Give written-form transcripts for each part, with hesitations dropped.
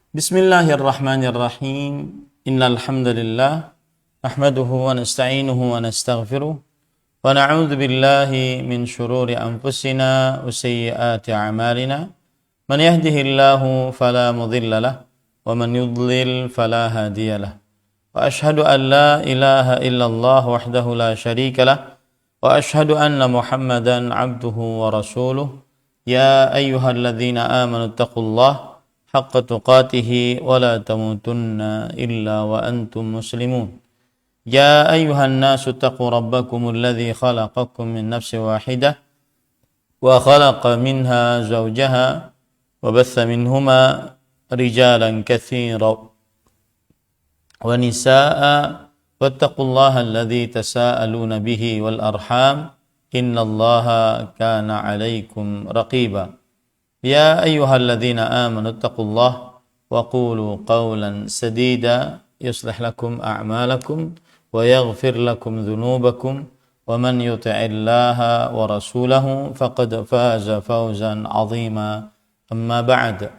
Bismillahirrahmanirrahim. Innal hamdalillah nahmaduhu wa nasta'inuhu wa nastaghfiruh wa na'udzu billahi min shururi anfusina wa sayyiati a'malina. Man yahdihillahu fala mudilla lahu wa man yudlil fala hadiya lahu. Wa ashhadu an la ilaha illallah wahdahu la syarika lahu wa ashhadu anna Muhammadan 'abduhu wa rasuluh. Ya ayyuhalladzina amanu taqullaha haqqa tuqatih wa la tamutunna illa wa antum muslimun. Ya ayyuhan nasu taqu rabbakumul ladzi khalaqakum min nafsin wahidah wa khalaqa minha zawjaha wa batha minhuma rijalan katsiran wa nisaa'a wattaqullaha alladzi tasaaluna bihi wal arham innallaha kana 'alaikum raqiba. Ya ayyuhalladzina amanu taqullaha wa qulu qawlan sadida yuslih lakum a'malakum wa yaghfir lakum dhunubakum wa man yuti'illaha wa rasulahu faqad faza fawzan 'azima. Amma ba'd,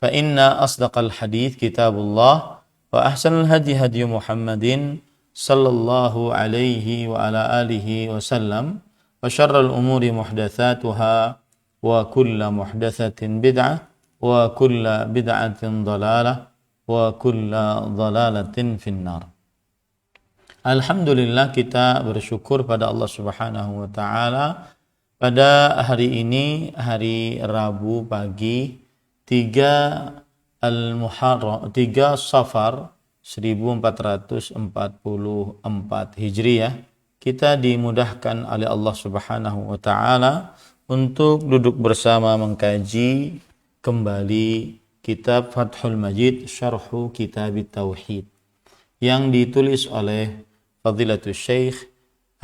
fa inna asdaqal hadits kitabullah wa ahsanal hadi hadi Muhammadin sallallahu alaihi wa ala alihi wasallam wa syarrul umuri muhdatsatuha wa kulla muhdatsatin bid'ah wa kulla bid'atin dhalalah wa kulla dhalalatin finnar. Alhamdulillah, kita bersyukur pada Allah Subhanahu wa taala pada hari ini, hari Rabu pagi 3 Safar 1444 Hijriah, kita dimudahkan oleh Allah Subhanahu wa taala untuk duduk bersama mengkaji kembali kitab Fathul Majid Syarhu Kitab Tauhid yang ditulis oleh Fadilatul Syekh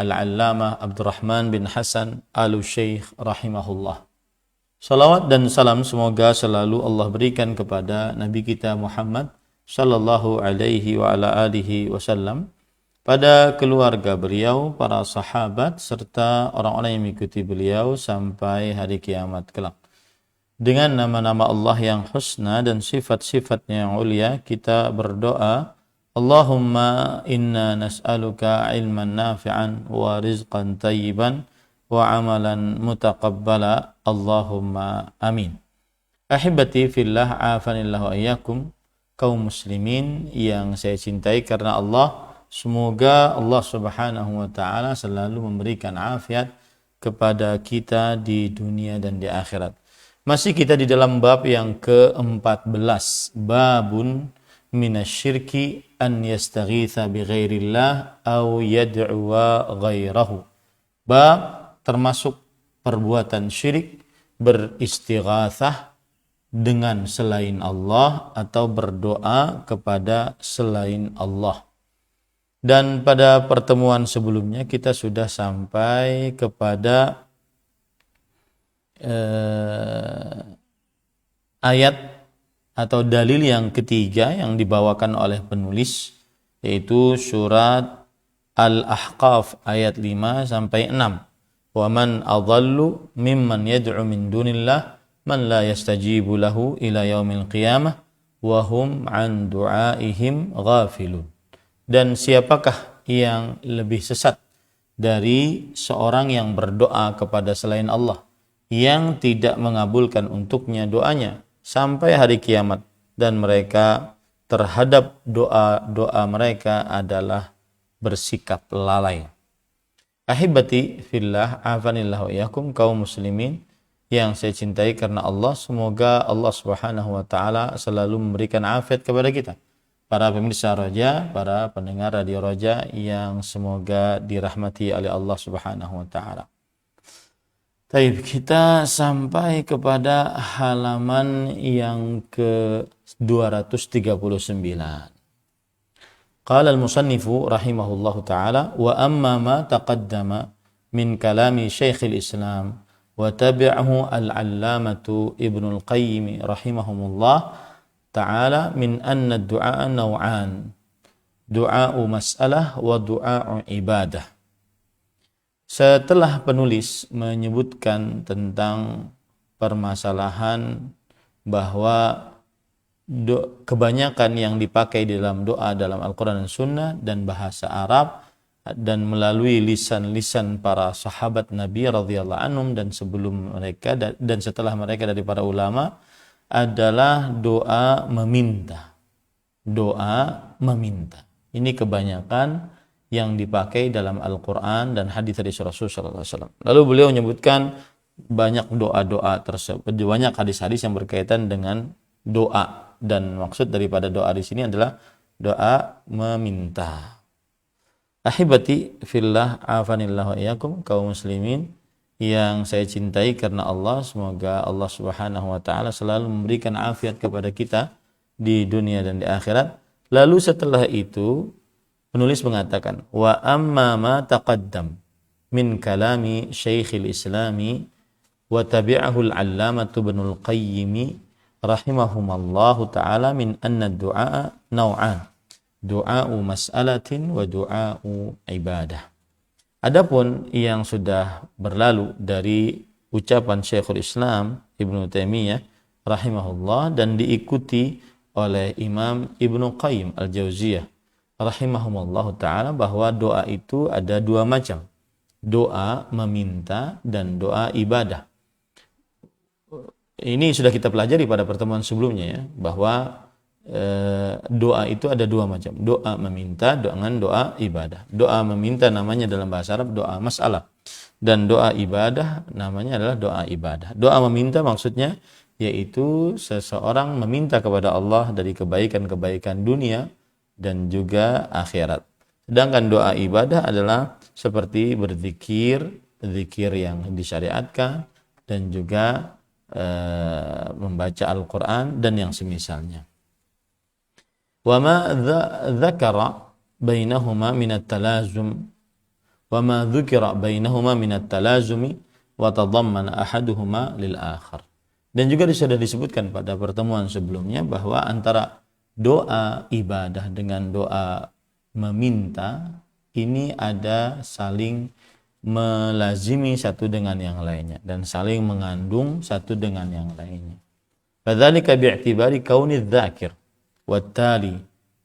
Al-Allamah Abdurrahman bin Hasan Al-Syekh rahimahullah. Salawat dan salam semoga selalu Allah berikan kepada Nabi kita Muhammad sallallahu alaihi wa ala alihi wasallam, pada keluarga beliau, para sahabat, serta orang-orang yang mengikuti beliau sampai hari kiamat kelak. Dengan nama-nama Allah yang husna dan sifat-sifatnya yang ulia, kita berdoa, Allahumma inna nas'aluka ilman nafi'an wa rizqan tayyiban wa amalan mutaqabbala. Allahumma amin. Ahibati fillah, afanillahu ayyakum, kaum muslimin yang saya cintai karena Allah. Semoga Allah Subhanahu wa taala selalu memberikan afiat kepada kita di dunia dan di akhirat. Masih kita di dalam bab yang ke-14, babun minasyirki an yastaghitha bi ghairillah aw yad'uwa ghairahu. Bab termasuk perbuatan syirik, beristighatsah dengan selain Allah atau berdoa kepada selain Allah. Dan pada pertemuan sebelumnya kita sudah sampai kepada ayat atau dalil yang ketiga yang dibawakan oleh penulis, yaitu surat Al-Ahqaf ayat 5 sampai 6. Wa man adhallu mimman yad'u min dunillah man la yastajibu lahu ila yaumil qiyamah wa hum an du'aihim ghafilun. Dan siapakah yang lebih sesat dari seorang yang berdoa kepada selain Allah, yang tidak mengabulkan untuknya doanya sampai hari kiamat, dan mereka terhadap doa-doa mereka adalah bersikap lalai. Ahibati fillah, afanillahu iyyakum, kaum muslimin yang saya cintai karena Allah, semoga Allah Subhanahu wa taala selalu memberikan afiat kepada kita. Para pemirsa Roja, para pendengar Radio Roja yang semoga dirahmati oleh Allah Subhanahu wa taala. Baik, kita sampai kepada halaman yang ke-239. Qala al-musannifu rahimahullahu taala, wa amma ma taqaddama min kalami Syekhul Islam wa tabi'ahu al-allamatu Ibnul Qayyim rahimahumullah ta'ala min anna du'a naw'an, du'a'u mas'alah wa du'a'u ibadah. Setelah penulis menyebutkan tentang permasalahan bahwa kebanyakan yang dipakai dalam doa dalam Al-Quran dan Sunnah dan bahasa Arab dan melalui lisan-lisan para sahabat Nabi radhiyallahu anhum dan sebelum mereka dan setelah mereka dari para ulama adalah doa meminta. Doa meminta. Ini kebanyakan yang dipakai dalam Al-Quran dan hadis dari Rasulullah sallallahu alaihi wasallam. Lalu beliau menyebutkan banyak doa-doa tersebut, banyak hadis-hadis yang berkaitan dengan doa, dan maksud daripada doa di sini adalah doa meminta. Ahibati fillah, afanillahu iyyakum, kaum muslimin yang saya cintai karena Allah, semoga Allah Subhanahu wa taala selalu memberikan afiat kepada kita di dunia dan di akhirat. Lalu setelah itu penulis mengatakan, wa amma ma taqaddam min kalami Syekhul Islami wa tabi'ahu al-'allamatu Ibnul Qayyim rahimahumallahu ta'ala min anna ad-du'a naw'an, du'a'u mas'alatin wa du'a'u ibadah. Adapun yang sudah berlalu dari ucapan Syekhul Islam Ibnu Taimiyah rahimahullah dan diikuti oleh Imam Ibnu Qayyim al-Jauziyah rahimahumullahu ta'ala, bahwa doa itu ada dua macam, doa meminta dan doa ibadah. Ini sudah kita pelajari pada pertemuan sebelumnya ya, bahwa doa itu ada dua macam, doa meminta dengan doa ibadah. Doa meminta namanya dalam bahasa Arab doa mas'alah, dan doa ibadah namanya adalah doa ibadah. Doa meminta maksudnya yaitu seseorang meminta kepada Allah dari kebaikan-kebaikan dunia dan juga akhirat. Sedangkan doa ibadah adalah seperti berzikir, zikir yang disyariatkan, dan juga membaca Al-Quran dan yang semisalnya. Wa ma dzakara bainahuma min at-talazum wa ma dzukira bainahuma min at-talazumi wa tadammana ahaduhuma lil akhar. Dan juga sudah disebutkan pada pertemuan sebelumnya bahwa antara doa ibadah dengan doa meminta ini ada saling melazimi satu dengan yang lainnya dan saling mengandung satu dengan yang lainnya. Fadzalika bi'tibari kauni dzakir wattali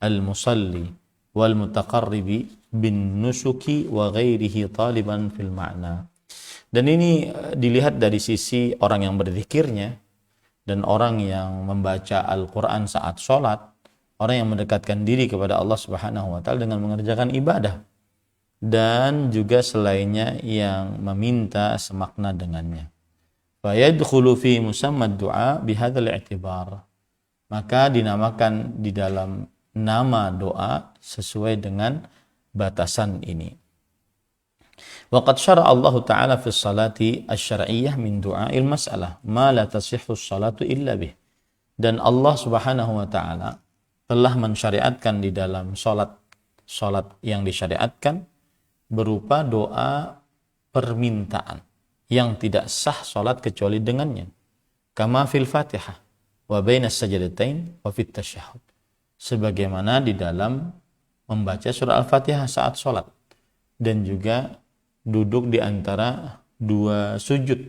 al-musalli wal mutaqarribi bin nusuki wa ghairihi taliban fil ma'na. Dan ini dilihat dari sisi orang yang berzikirnya dan orang yang membaca Al-Quran saat sholat, orang yang mendekatkan diri kepada Allah Subhanahu wa taala dengan mengerjakan ibadah, dan juga selainnya yang meminta semakna dengannya. Fa yadkhulu fi musamma ad-du'a bihadzal i'tibar. Maka dinamakan di dalam nama doa sesuai dengan batasan ini. Wa qad syara'a Allah Ta'ala fi sholati asy-syar'iyyah min du'a'il mas'alah ma la tasihhu as-shalatu illa bih. Dan Allah Subhanahu wa taala telah mensyariatkan di dalam salat yang disyariatkan berupa doa permintaan yang tidak sah salat kecuali dengannya. Kama fil Fatihah wa bainas sajdatain wa fit tasyahhud. Sebagaimana di dalam membaca surah Al-Fatihah saat salat dan juga duduk di antara dua sujud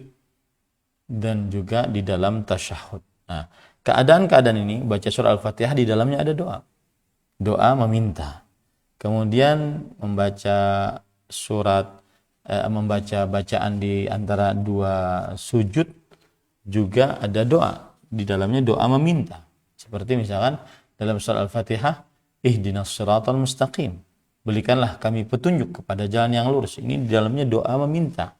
dan juga di dalam tasyahud. Nah, keadaan-keadaan ini baca surah Al-Fatihah di dalamnya ada doa. Doa meminta. Kemudian membaca membaca bacaan di antara dua sujud juga ada doa. Di dalamnya doa meminta. Seperti misalkan dalam surah Al-Fatihah, ihdinas siratal mustaqim. Berikanlah kami petunjuk kepada jalan yang lurus. Ini di dalamnya doa meminta.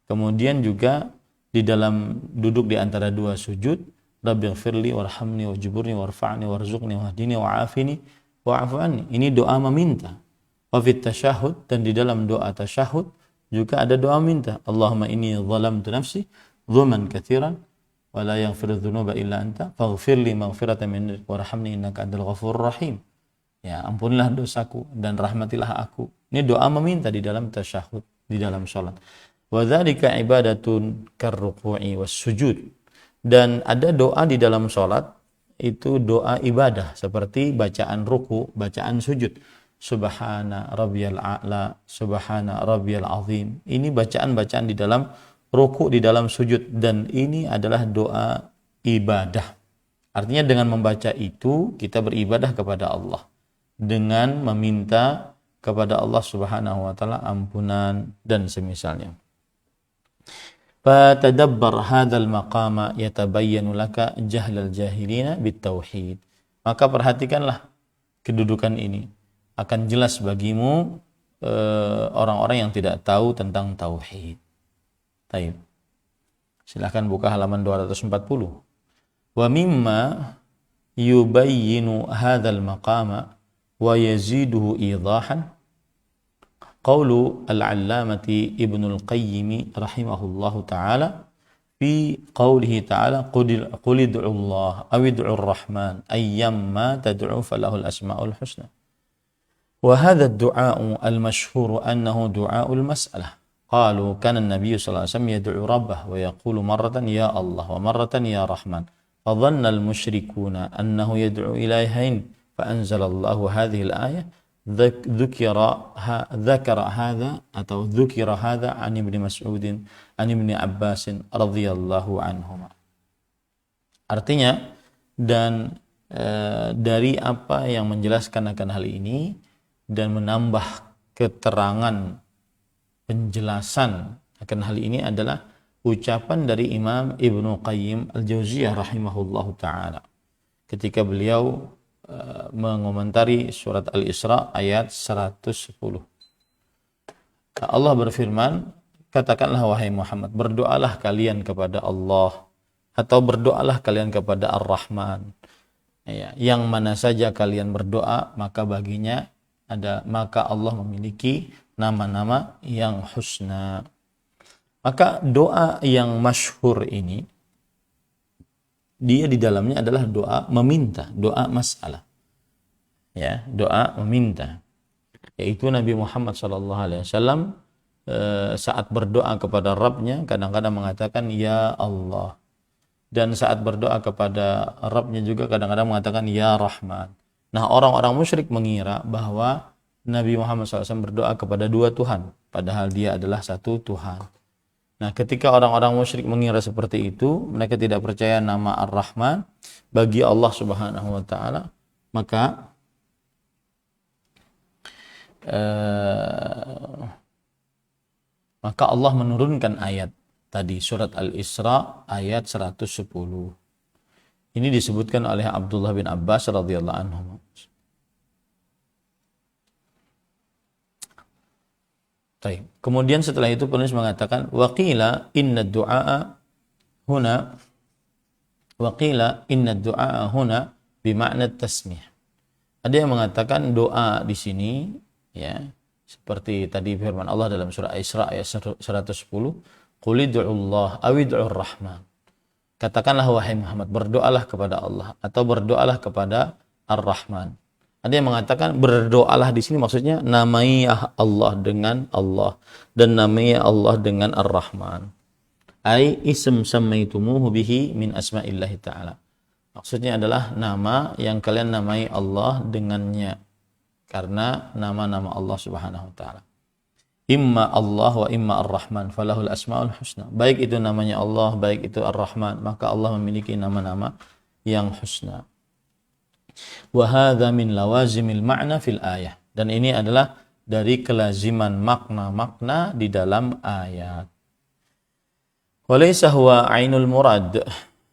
Kemudian juga di dalam duduk di antara dua sujud, Rabbighfirli warhamni wajburni warfa'ni warzuqni wahdini wa'afini wa'afu anni. Ini doa meminta. Wa fit tasyahud, dan di dalam doa tasyahud juga ada doa minta. Allahumma inni zalamtu nafsi dzulman katsiran wa la yaghfiru dzunuba illa anta faghfirli maghfiratan min indik warhamni innaka antal ghafurur rahim. Ya, ampunilah dosaku dan rahmatilah aku. Ini doa meminta di dalam tasyahud, di dalam salat. Wa dzalika ibadatun karruku'i was sujud. Dan ada doa di dalam salat itu doa ibadah seperti bacaan ruku, bacaan sujud. Subhana rabbiyal a'la, subhana rabbiyal azim. Ini bacaan-bacaan di dalam ruku, di dalam sujud, dan ini adalah doa ibadah. Artinya dengan membaca itu kita beribadah kepada Allah dengan meminta kepada Allah Subhanahu wa taala ampunan dan semisalnya. Fatadabbar hadzal maqama yatabayyanu laka jahlal jahilina bitauhid. Maka perhatikanlah kedudukan ini, akan jelas bagimu orang-orang yang tidak tahu tentang tauhid. Baik. Silakan buka halaman 240. Wa mimma yubayyinu hadzal maqama wa yaziduhu idahan qawlu al-'allamati Ibnul Qayyim rahimahullahu ta'ala fi qawlihi ta'ala qul ud'u Allah aw ud'u ar-Rahman ayyamma tad'u falahul asma'ul husna. Wa hadha ad-du'a al-mashhur annahu du'aul mas'alah. Qalu kana an-nabiy sallallahu alaihi wasallam yad'u rabbah wa yaqulu marratan ya Allah wa marratan ya Rahman. Fadhanna al-musyrikuna annahu yad'u ilahain fa anzalallahu hadhihi al-ayah dzakara hadha atau dzukira hadha an Ibnu Mas'ud an Ibnu Abbas radhiyallahu anhuma. Artinya dan dari apa yang menjelaskan akan hal ini dan menambah keterangan penjelasan akan hal ini adalah ucapan dari Imam Ibnu Qayyim Al-Jauziyah rahimahullahu ta'ala ketika beliau mengomentari surat Al-Isra ayat 110. Allah berfirman, katakanlah wahai Muhammad, berdoalah kalian kepada Allah atau berdoalah kalian kepada Ar-Rahman. Ya, yang mana saja kalian berdoa maka baginya maka Allah memiliki nama-nama yang husna. Maka doa yang masyhur ini dia di dalamnya adalah doa meminta, doa masalah. Ya, doa meminta. Yaitu Nabi Muhammad SAW saat berdoa kepada Rabb-nya kadang-kadang mengatakan ya Allah. Dan saat berdoa kepada Rabb-nya juga kadang-kadang mengatakan ya Rahman. Nah, orang-orang musyrik mengira bahwa Nabi Muhammad SAW berdoa kepada dua Tuhan, padahal dia adalah satu Tuhan. Nah, ketika orang-orang musyrik mengira seperti itu, mereka tidak percaya nama Ar-Rahman bagi Allah Subhanahu wa taala, maka Allah menurunkan ayat tadi surat Al-Isra ayat 110. Ini disebutkan oleh Abdullah bin Abbas radhiyallahu anhu. Kemudian setelah itu penulis mengatakan waqila inna du'a huna bima'na tasmih. Ada yang mengatakan doa di sini ya seperti tadi firman Allah dalam surah Isra ayat 110, qul ud'u Allah aw ud'u ar-Rahman. Katakanlah wahai Muhammad, berdoalah kepada Allah atau berdoalah kepada Ar-Rahman. Ada yang mengatakan berdoalah di sini maksudnya namai Allah dengan Allah dan namai Allah dengan Ar-Rahman. Ai ism sammaitumuhu bihi min asma'illahi ta'ala. Maksudnya adalah nama yang kalian namai Allah dengannya karena nama-nama Allah Subhanahu wa taala. Imma Allah wa imma Ar-Rahman falahul asmaul husna. Baik itu namanya Allah, baik itu Ar-Rahman, maka Allah memiliki nama-nama yang husna. Wa hadza min lawazimil ma'na fil ayah. Dan ini adalah dari kelaziman makna-makna di dalam ayat. Walaysa huwa ainul murad,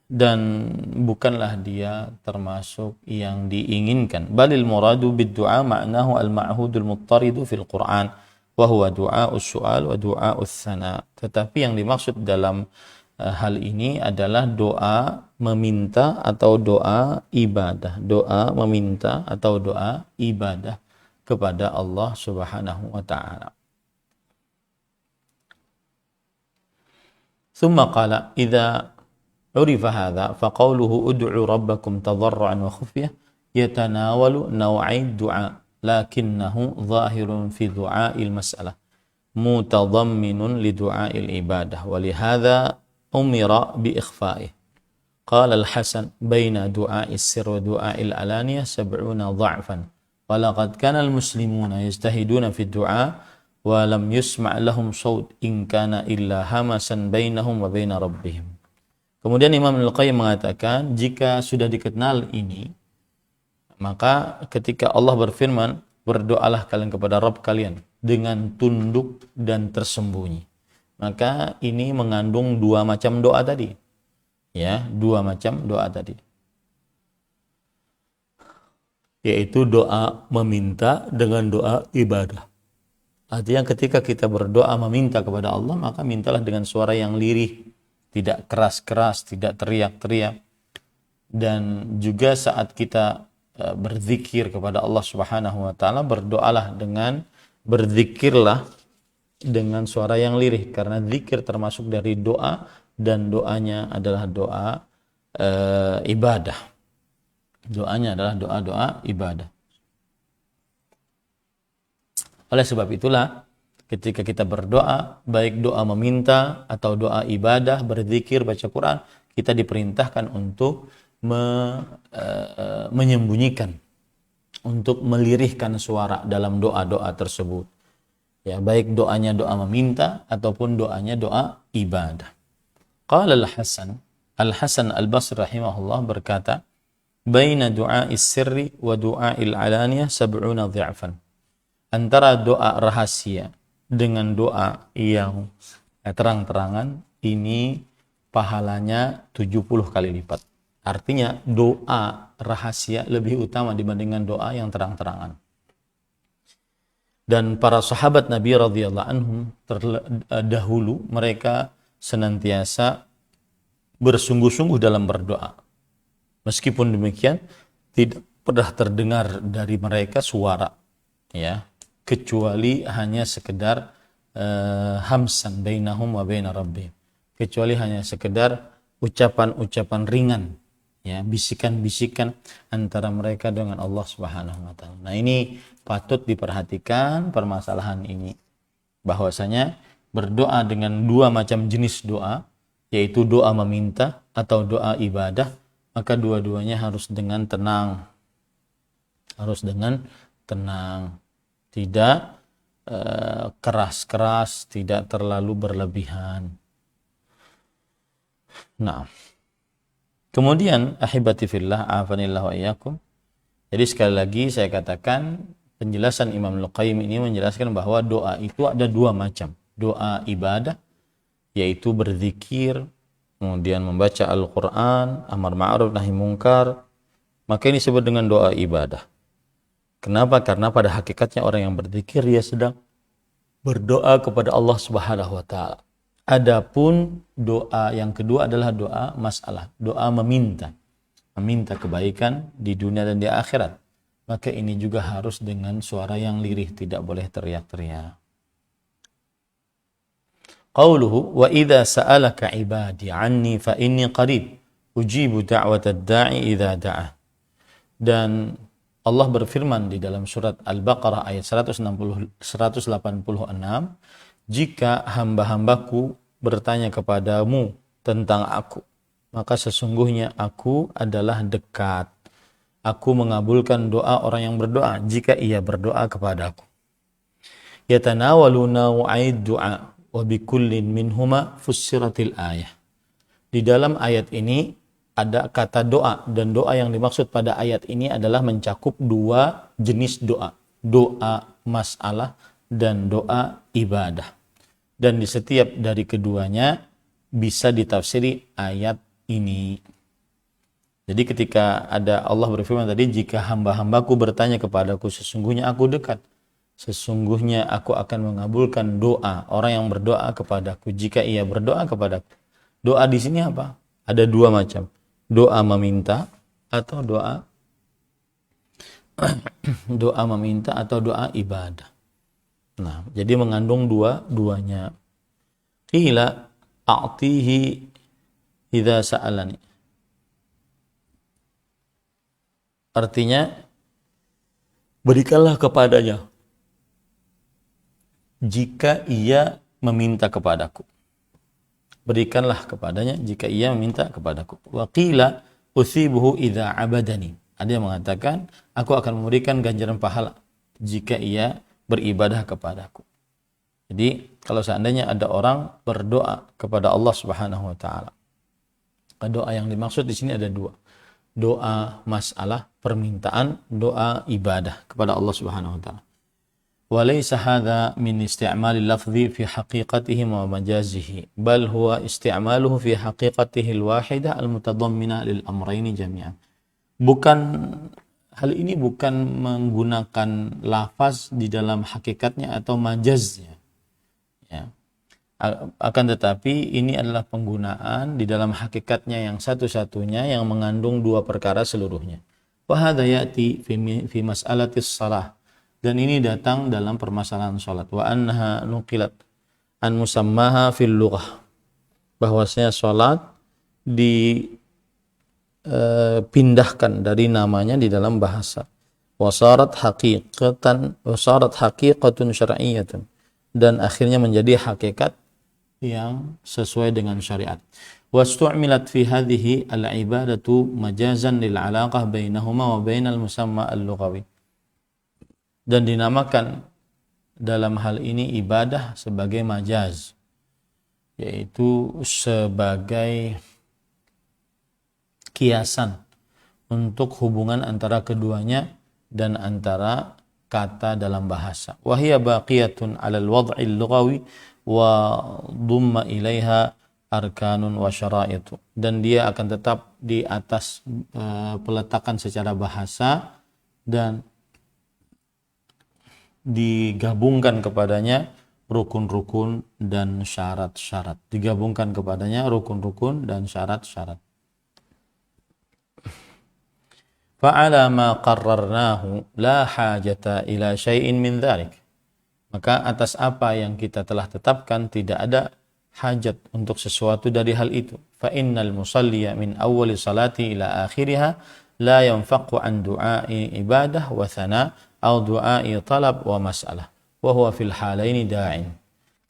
dan bukanlah dia termasuk yang diinginkan. Balil muradu bid-du'a ma'nahu al-ma'hudul muttaridu fil Qur'an wa huwa du'a'us su'al wa du'a'us tsana. Tetapi yang dimaksud dalam hal ini adalah doa meminta atau doa ibadah, doa meminta atau doa ibadah kepada Allah Subhanahu wa taala. Tsumma qala idza urifa hadza fa qawluhu ud'u rabbakum tadarruan wa khufyah yatanawalu naw'i du'a lakinnahu dhahirun fi du'a'il mas'alah mutadamminun li du'a'il ibadah wa li hadza umira bi ikhfa'ih. Qala al-Hasan baina du'a'is sirr wa du'a'il alaniyah 70 dha'fan. Wa laqad kana al-muslimuna yajtahiduna fi du'a wa lam yusma' lahum sawt in kana illa hamasan bainahum wa baina rabbihim. Kemudian Imam Al-Qayyim mengatakan, jika sudah dikenal ini, maka ketika Allah berfirman, berdoalah kalian kepada Rabb kalian dengan tunduk dan tersembunyi. Maka ini mengandung dua macam doa tadi. Ya, dua macam doa tadi. Yaitu doa meminta dengan doa ibadah. Artinya ketika kita berdoa meminta kepada Allah, maka mintalah dengan suara yang lirih, tidak keras-keras, tidak teriak-teriak. Dan juga saat kita berzikir kepada Allah Subhanahu wa taala, berzikirlah dengan suara yang lirih, karena zikir termasuk dari doa dan doanya adalah doa ibadah. Doanya adalah doa-doa ibadah. Oleh sebab itulah ketika kita berdoa, baik doa meminta atau doa ibadah, berzikir, baca Quran, kita diperintahkan untuk menyembunyikan, untuk melirihkan suara dalam doa-doa tersebut. Ya, baik doanya doa meminta ataupun doanya doa ibadah. Qala Al-Hasan Al-Basri rahimahullah berkata, "Baina du'a'is sirri wa du'a'il alaniyah 70 dhi'fan." Antara doa rahasia dengan doa yang terang-terangan ini pahalanya 70 kali lipat. Artinya doa rahasia lebih utama dibandingkan doa yang terang-terangan. Dan para sahabat Nabi radhiyallahu anhum dahulu mereka senantiasa bersungguh-sungguh dalam berdoa. Meskipun demikian tidak pernah terdengar dari mereka suara, ya, kecuali hanya sekedar hamsan bainahum wa baina rabbihim, kecuali hanya sekedar ucapan-ucapan ringan, ya, bisikan-bisikan antara mereka dengan Allah Subhanahu wa taala. Nah, ini patut diperhatikan permasalahan ini, bahwasanya berdoa dengan dua macam jenis doa, yaitu doa meminta atau doa ibadah, maka dua-duanya harus dengan tenang. Harus dengan tenang. Tidak keras-keras, tidak terlalu berlebihan. Nah, kemudian ahibati fillah, afanillah wa iyyakum. Jadi sekali lagi saya katakan, penjelasan Imam Al-Qayyim ini menjelaskan bahwa doa itu ada dua macam. Doa ibadah, yaitu berzikir, kemudian membaca Al-Quran, amar ma'ruf nahi mungkar, maka ini disebut dengan doa ibadah. Kenapa? Karena pada hakikatnya orang yang berzikir dia sedang berdoa kepada Allah Subhanahu wa taala. Adapun doa yang kedua adalah doa masalah, doa meminta kebaikan di dunia dan di akhirat. Maka ini juga harus dengan suara yang lirih, tidak boleh teriak-teriak. Qauluhu wa idza sa'alaka ibadi anni fa inni qarib ujibu da'watad da'i idza da'a. Dan Allah berfirman di dalam surat Al-Baqarah ayat 186, jika hamba-hambaku bertanya kepadamu tentang aku, maka sesungguhnya aku adalah dekat. Aku mengabulkan doa orang yang berdoa jika ia berdoa kepadaku. Yatanawaluna wa'id du'a wa bikullin minhuma fussiratil ayah. Di dalam ayat ini ada kata doa, dan doa yang dimaksud pada ayat ini adalah mencakup dua jenis doa. Doa masalah dan doa ibadah. Dan di setiap dari keduanya bisa ditafsiri ayat ini. Jadi ketika ada Allah berfirman tadi, jika hamba-hambaku bertanya kepadaku, sesungguhnya aku dekat. Sesungguhnya aku akan mengabulkan doa orang yang berdoa kepadaku jika ia berdoa kepadaku. Doa di sini apa? Ada dua macam. Doa meminta atau doa meminta atau doa ibadah. Nah, jadi mengandung dua-duanya. Qila a'tihi idza sa'alani. Artinya, berikanlah kepadanya jika ia meminta kepadaku. Berikanlah kepadanya jika ia meminta kepadaku. Wa qila usibuhu idza abadani. Ada yang mengatakan, aku akan memberikan ganjaran pahala jika ia beribadah kepadaku. Jadi, kalau seandainya ada orang berdoa kepada Allah Subhanahu wa taala, Doa yang dimaksud di sini ada dua. Doa masalah permintaan, doa ibadah kepada Allah Subhanahu wa taala. Wa laysa hadha min isti'mal al-lafzi fi haqiqatihi wa majazihi, bal huwa isti'maluhu fi haqiqatihi al-wahidah al-mutadammina lil amrayn jami'an. Bukan hal ini bukan menggunakan lafaz di dalam hakikatnya atau majaznya. Ya. Akan tetapi ini adalah penggunaan di dalam hakikatnya yang satu-satunya yang mengandung dua perkara seluruhnya. Wa hadza ya'ti fi mas'alatis shalah, dan ini datang dalam permasalahan salat. Wa annaha nuqilat an musammaha fil lughah, bahwasanya salat dipindahkan dari namanya di dalam bahasa. Wasarat haqiqatun syar'iyyatun, dan akhirnya menjadi hakikat yang sesuai dengan syariat. Wastu'milat fi hadhihi al-ibadatu majazan lil 'alaqah bainahuma wa bainal musamma al-lughawi, dan dinamakan dalam hal ini ibadah sebagai majaz, yaitu sebagai kiasan untuk hubungan antara keduanya dan antara kata dalam bahasa. Wa hiya baqiyatun 'alal wad'il lughawi wa dumma ilaiha arkanun wa syara'itu, dan dia akan tetap di atas peletakan secara bahasa dan digabungkan kepadanya rukun-rukun dan syarat-syarat. Digabungkan kepadanya rukun-rukun dan syarat-syarat. Fa'ala ma qarrarnahu la hajata ila syai'in min dhalik. Maka atas apa yang kita telah tetapkan tidak ada hajat untuk sesuatu dari hal itu. Fa innal musalliya min awwali salati ila akhiriha la yanfaqu an du'ai ibadah wa thana aw du'ai talab wa mas'alah wa huwa fil halaini da'in.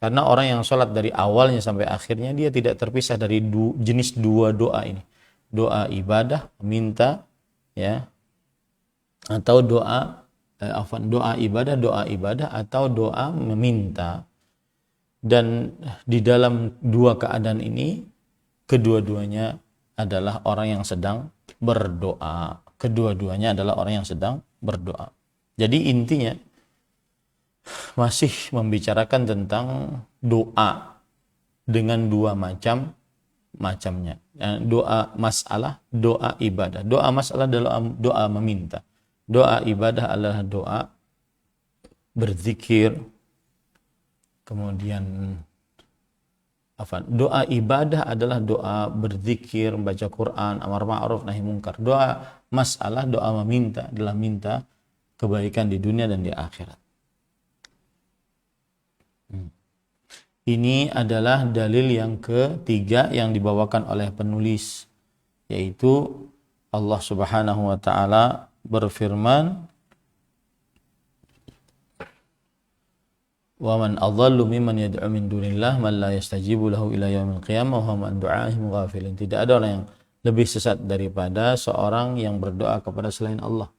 Karena orang yang salat dari awalnya sampai akhirnya dia tidak terpisah dari jenis dua doa ini. Doa ibadah, meminta, ya, atau doa ibadah atau doa meminta. Dan di dalam dua keadaan ini kedua-duanya adalah orang yang sedang berdoa. Kedua-duanya adalah orang yang sedang berdoa. Jadi intinya masih membicarakan tentang doa dengan dua macamnya. Doa masalah, doa ibadah. Doa masalah adalah doa meminta. Doa ibadah adalah doa berzikir. Kemudian doa ibadah adalah doa berzikir, membaca Quran, amar ma'ruf, nahi munkar. Doa masalah, doa meminta adalah minta kebaikan di dunia dan di akhirat. Ini adalah dalil yang ketiga yang dibawakan oleh penulis, yaitu Allah Subhanahu wa taala berfirman, wa man adhallu mimman yad'u min dunillah man la yastajibu lahu ila yaumil qiyamah wa hum an du'aihim ghafilin. Tidak ada orang yang lebih sesat daripada seorang yang berdoa kepada selain Allah,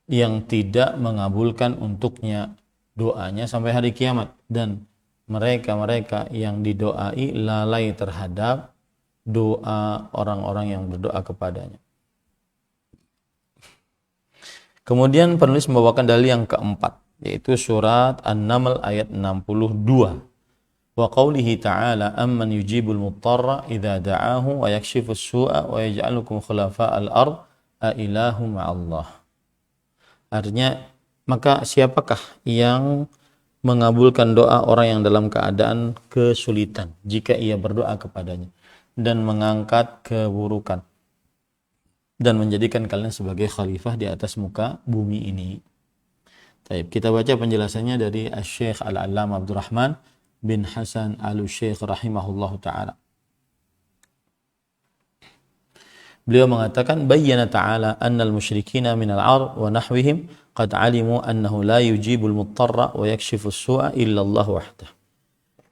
yang tidak mengabulkan untuknya doanya sampai hari kiamat, dan mereka yang didoai lalai terhadap doa orang-orang yang berdoa kepadanya. Kemudian penulis membawakan dalil yang keempat, yaitu surat An-Naml ayat 62. Wa qawlihi ta'ala amman yujibul muttarra idza da'ahu wa yakshifus su'a wa yaj'alukum khulafa'al ard a ilahu ma'allah. Artinya, maka siapakah yang mengabulkan doa orang yang dalam keadaan kesulitan jika ia berdoa kepadanya dan mengangkat keburukan dan menjadikan kalian sebagai khalifah di atas muka bumi ini. Baik, kita baca penjelasannya dari Asy-Syaikh Al-Allamah Abdurrahman bin Hasan Al-Syaikh rahimahullahu taala. Beliau mengatakan, bayyana ta'ala anna al-musyrikina min al-'arab wa nahwihim qad 'alimu annahu la yujibul muttarra wa yakshifus su'a illa Allah wahdah.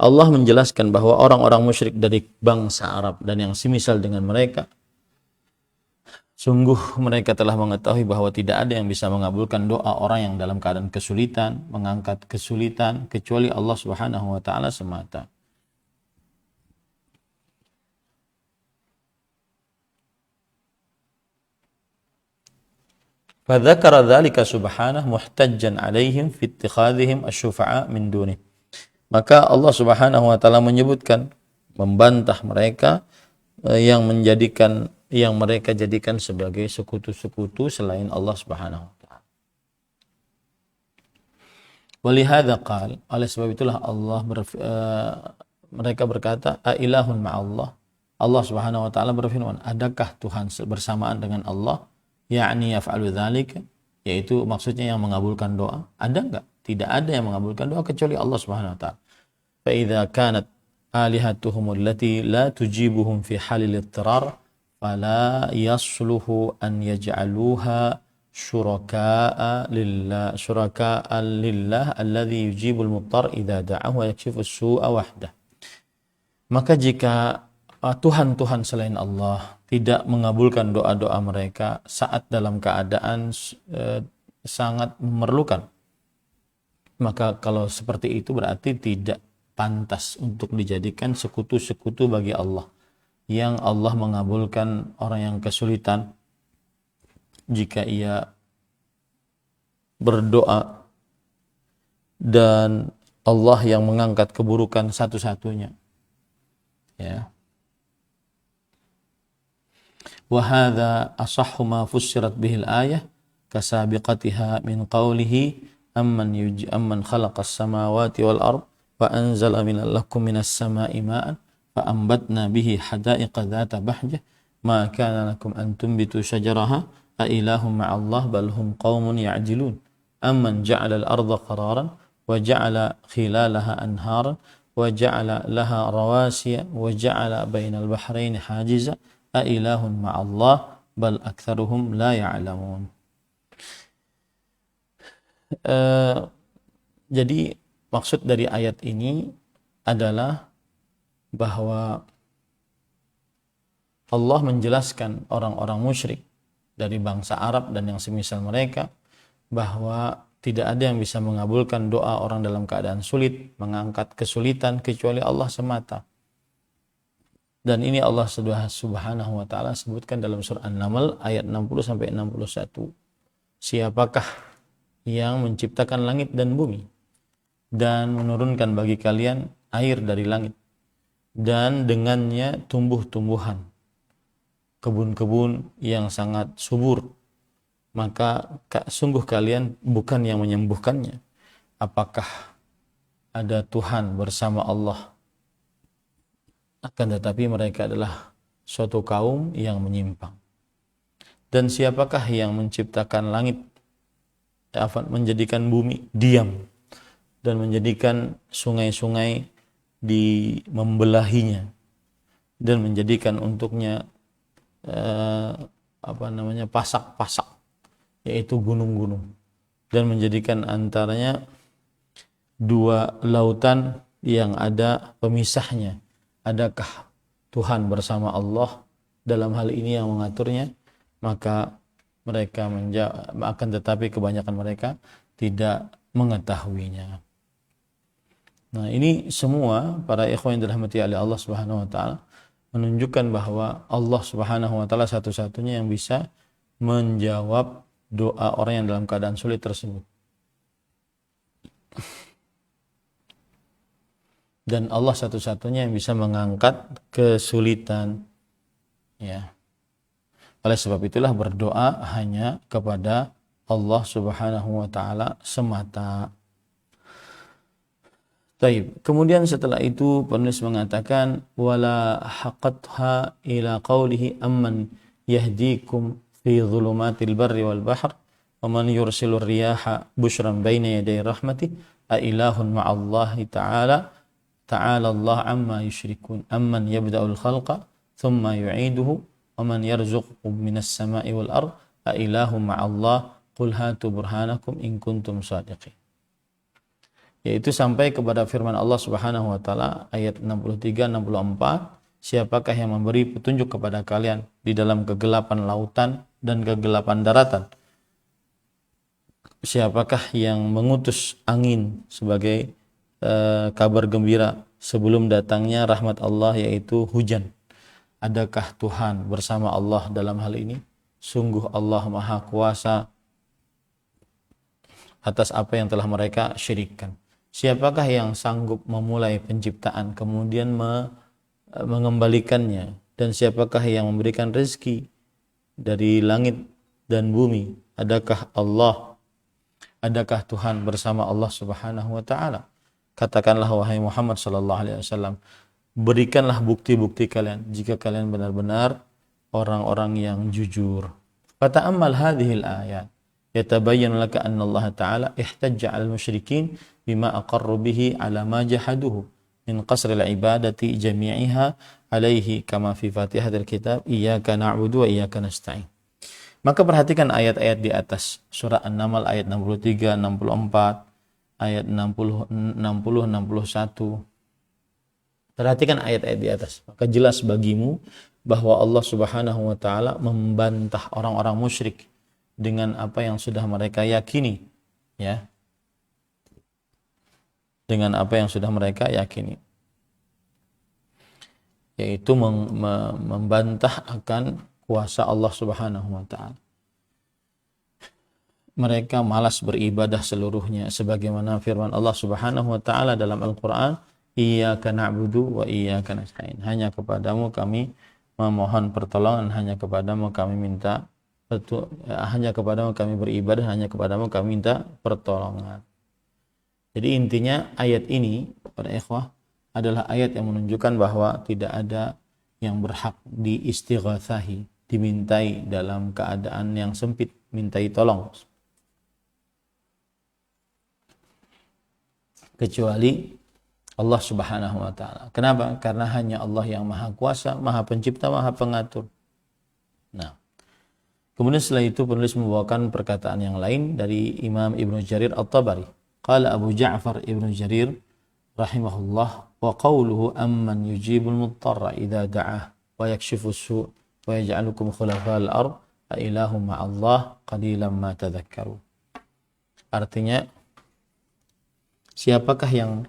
Allah menjelaskan bahwa orang-orang musyrik dari bangsa Arab dan yang semisal dengan mereka, sungguh mereka telah mengetahui bahwa tidak ada yang bisa mengabulkan doa orang yang dalam keadaan kesulitan, mengangkat kesulitan, kecuali Allah Subhanahu wa taala semata. Fadzakara dzalika subhanahu muhtajjan 'alaihim fi ittikhadhihim asy-syufa'a min dunih. Maka Allah Subhanahu wa taala menyebutkan, membantah mereka yang mereka jadikan sebagai sekutu-sekutu selain Allah Subhanahu wa taala. Walihada qala, oleh sebab itulah mereka berkata, a ilahun ma'allah. Allah Subhanahu wa taala berfirman, adakah Tuhan bersamaan dengan Allah? Ya'ni yaf'alu dzalika, yaitu maksudnya yang mengabulkan doa. Ada enggak? Tidak ada yang mengabulkan doa kecuali Allah Subhanahu wa taala. Fa idza kanat alihatuhum allati la tujibuhum fi halil ittirar fala yasluhu an yaj'aluha syuraka'a lillah alladhi yujibul muttar idza da'ahu wa yakshifu as-su'a wahdah. Maka jika Tuhan-Tuhan selain Allah tidak mengabulkan doa-doa mereka saat dalam keadaan sangat memerlukan, maka kalau seperti itu berarti tidak pantas untuk dijadikan sekutu-sekutu bagi Allah, yang Allah mengabulkan orang yang kesulitan jika ia berdoa dan Allah yang mengangkat keburukan satu-satunya, ya. Wa hadza asahhu ma fussirat bihi al-ayah kasabiqatiha min qawlihi amman khalaqas samawati wal ard wa anzala lakum minas sama'i ma'an fa ambatna bihi hada'iqa dhata bahjah ma kana lakum an tunbitu syajaraha a ilahum ma'allah bal hum qaumun ya'jilun amman ja'ala al-ardha qararan wa ja'ala khilalaha anharan wa ja'ala laha rawasiya wa ja'ala bainal bahraini hajiza a ilahun ma'allah bal aktsaruhum la ya'lamun. Jadi maksud dari ayat ini adalah bahwa Allah menjelaskan orang-orang musyrik dari bangsa Arab dan yang semisal mereka bahwa tidak ada yang bisa mengabulkan doa orang dalam keadaan sulit, mengangkat kesulitan kecuali Allah semata. Dan ini Allah Subhanahu wa taala sebutkan dalam surah An-Naml ayat 60 sampai 61. Siapakah yang menciptakan langit dan bumi dan menurunkan bagi kalian air dari langit dan dengannya tumbuh-tumbuhan, kebun-kebun yang sangat subur, maka sungguh kalian bukan yang menyembuhkannya. Apakah ada Tuhan bersama Allah? Akan tetapi mereka adalah suatu kaum yang menyimpang. Dan siapakah yang menciptakan langit, menjadikan bumi diam dan menjadikan sungai-sungai membelahinya dan menjadikan untuknya pasak-pasak, yaitu gunung-gunung, dan menjadikan antaranya dua lautan yang ada pemisahnya. Adakah Tuhan bersama Allah dalam hal ini yang mengaturnya? Maka mereka akan tetapi kebanyakan mereka tidak mengetahuinya. Nah, ini semua para ikhwan yang dirahmati oleh Allah Subhanahu wa taala menunjukkan bahwa Allah Subhanahu wa taala satu-satunya yang bisa menjawab doa orang yang dalam keadaan sulit tersebut. Dan Allah satu-satunya yang bisa mengangkat kesulitan, ya. Oleh sebab itulah berdoa hanya kepada Allah Subhanahu wa taala semata. Baik, kemudian setelah itu penulis mengatakan wala haqqatha ila qawlihi amman yahdikum fi dhulumatil barri wal bahr wa man yursilur riyaha bushran baina yaday rahmatih a ilahun ma'allahi ta'ala Allah amma yusyrikun amman yabda'ul khalqa thumma yu'iduhu wa man yarzuqukum minas sama'i wal ard a ilahum ma'allah qul hatu burhanakum in kuntum shadiqin. Yaitu sampai kepada firman Allah Subhanahu wa taala ayat 63 64, siapakah yang memberi petunjuk kepada kalian di dalam kegelapan lautan dan kegelapan daratan? Siapakah yang mengutus angin sebagai kabar gembira sebelum datangnya rahmat Allah, yaitu hujan? Adakah Tuhan bersama Allah dalam hal ini? Sungguh Allah Maha Kuasa atas apa yang telah mereka syirikkan. Siapakah yang sanggup memulai penciptaan kemudian mengembalikannya, dan siapakah yang memberikan rezeki dari langit dan bumi? Adakah Allah? Adakah Tuhan bersama Allah Subhanahu wa taala? Katakanlah wahai Muhammad sallallahu alaihi wasallam, berikanlah bukti-bukti kalian jika kalian benar-benar orang-orang yang jujur. Fata'ammal hadhil ayat yatabayyan laka anna Allah ta'ala ihtajja 'alal musyrikin bima aqarru bihi 'ala ma jahaduhu min qasril ibadati jami'iha alaihi kama fi Fatihatil kitab iyyaka na'budu wa iyyaka nasta'in. Maka perhatikan ayat-ayat di atas surah An-Naml ayat 63, 64, ayat 60, 60, 61. Perhatikan ayat-ayat di atas. Maka jelas bagimu bahwa Allah Subhanahu wa taala membantah orang-orang musyrik dengan apa yang sudah mereka yakini, ya. Dengan apa yang sudah mereka yakini. Yaitu membantah akan kuasa Allah Subhanahu wa taala. Mereka malas beribadah seluruhnya sebagaimana firman Allah Subhanahu wa taala dalam Al-Qur'an, iyyaka na'budu wa iyyaka nasta'in. Hanya kepadamu kami memohon pertolongan, hanya kepadamu kami beribadah, hanya kepadamu kami minta pertolongan. Jadi intinya ayat ini para ikhwah adalah ayat yang menunjukkan bahwa tidak ada yang berhak diistighatsahi, dimintai dalam keadaan yang sempit, mintai tolong, kecuali Allah Subhanahu wa taala. Kenapa? Karena hanya Allah yang Maha Kuasa, Maha Pencipta, Maha Pengatur. Nah, kemudian setelah itu penulis membawakan perkataan yang lain dari Imam Ibnu Jarir At-Tabari. Qala Abu Ja'far Ibnu Jarir rahimahullah, wa qawluhu amman yujibul muttarra idza da'ah wa yakshifu su' wa yaj'alukum khulafa'al ard a ilahum ma'allah qalilan ma tadhakkarun. Artinya, siapakah yang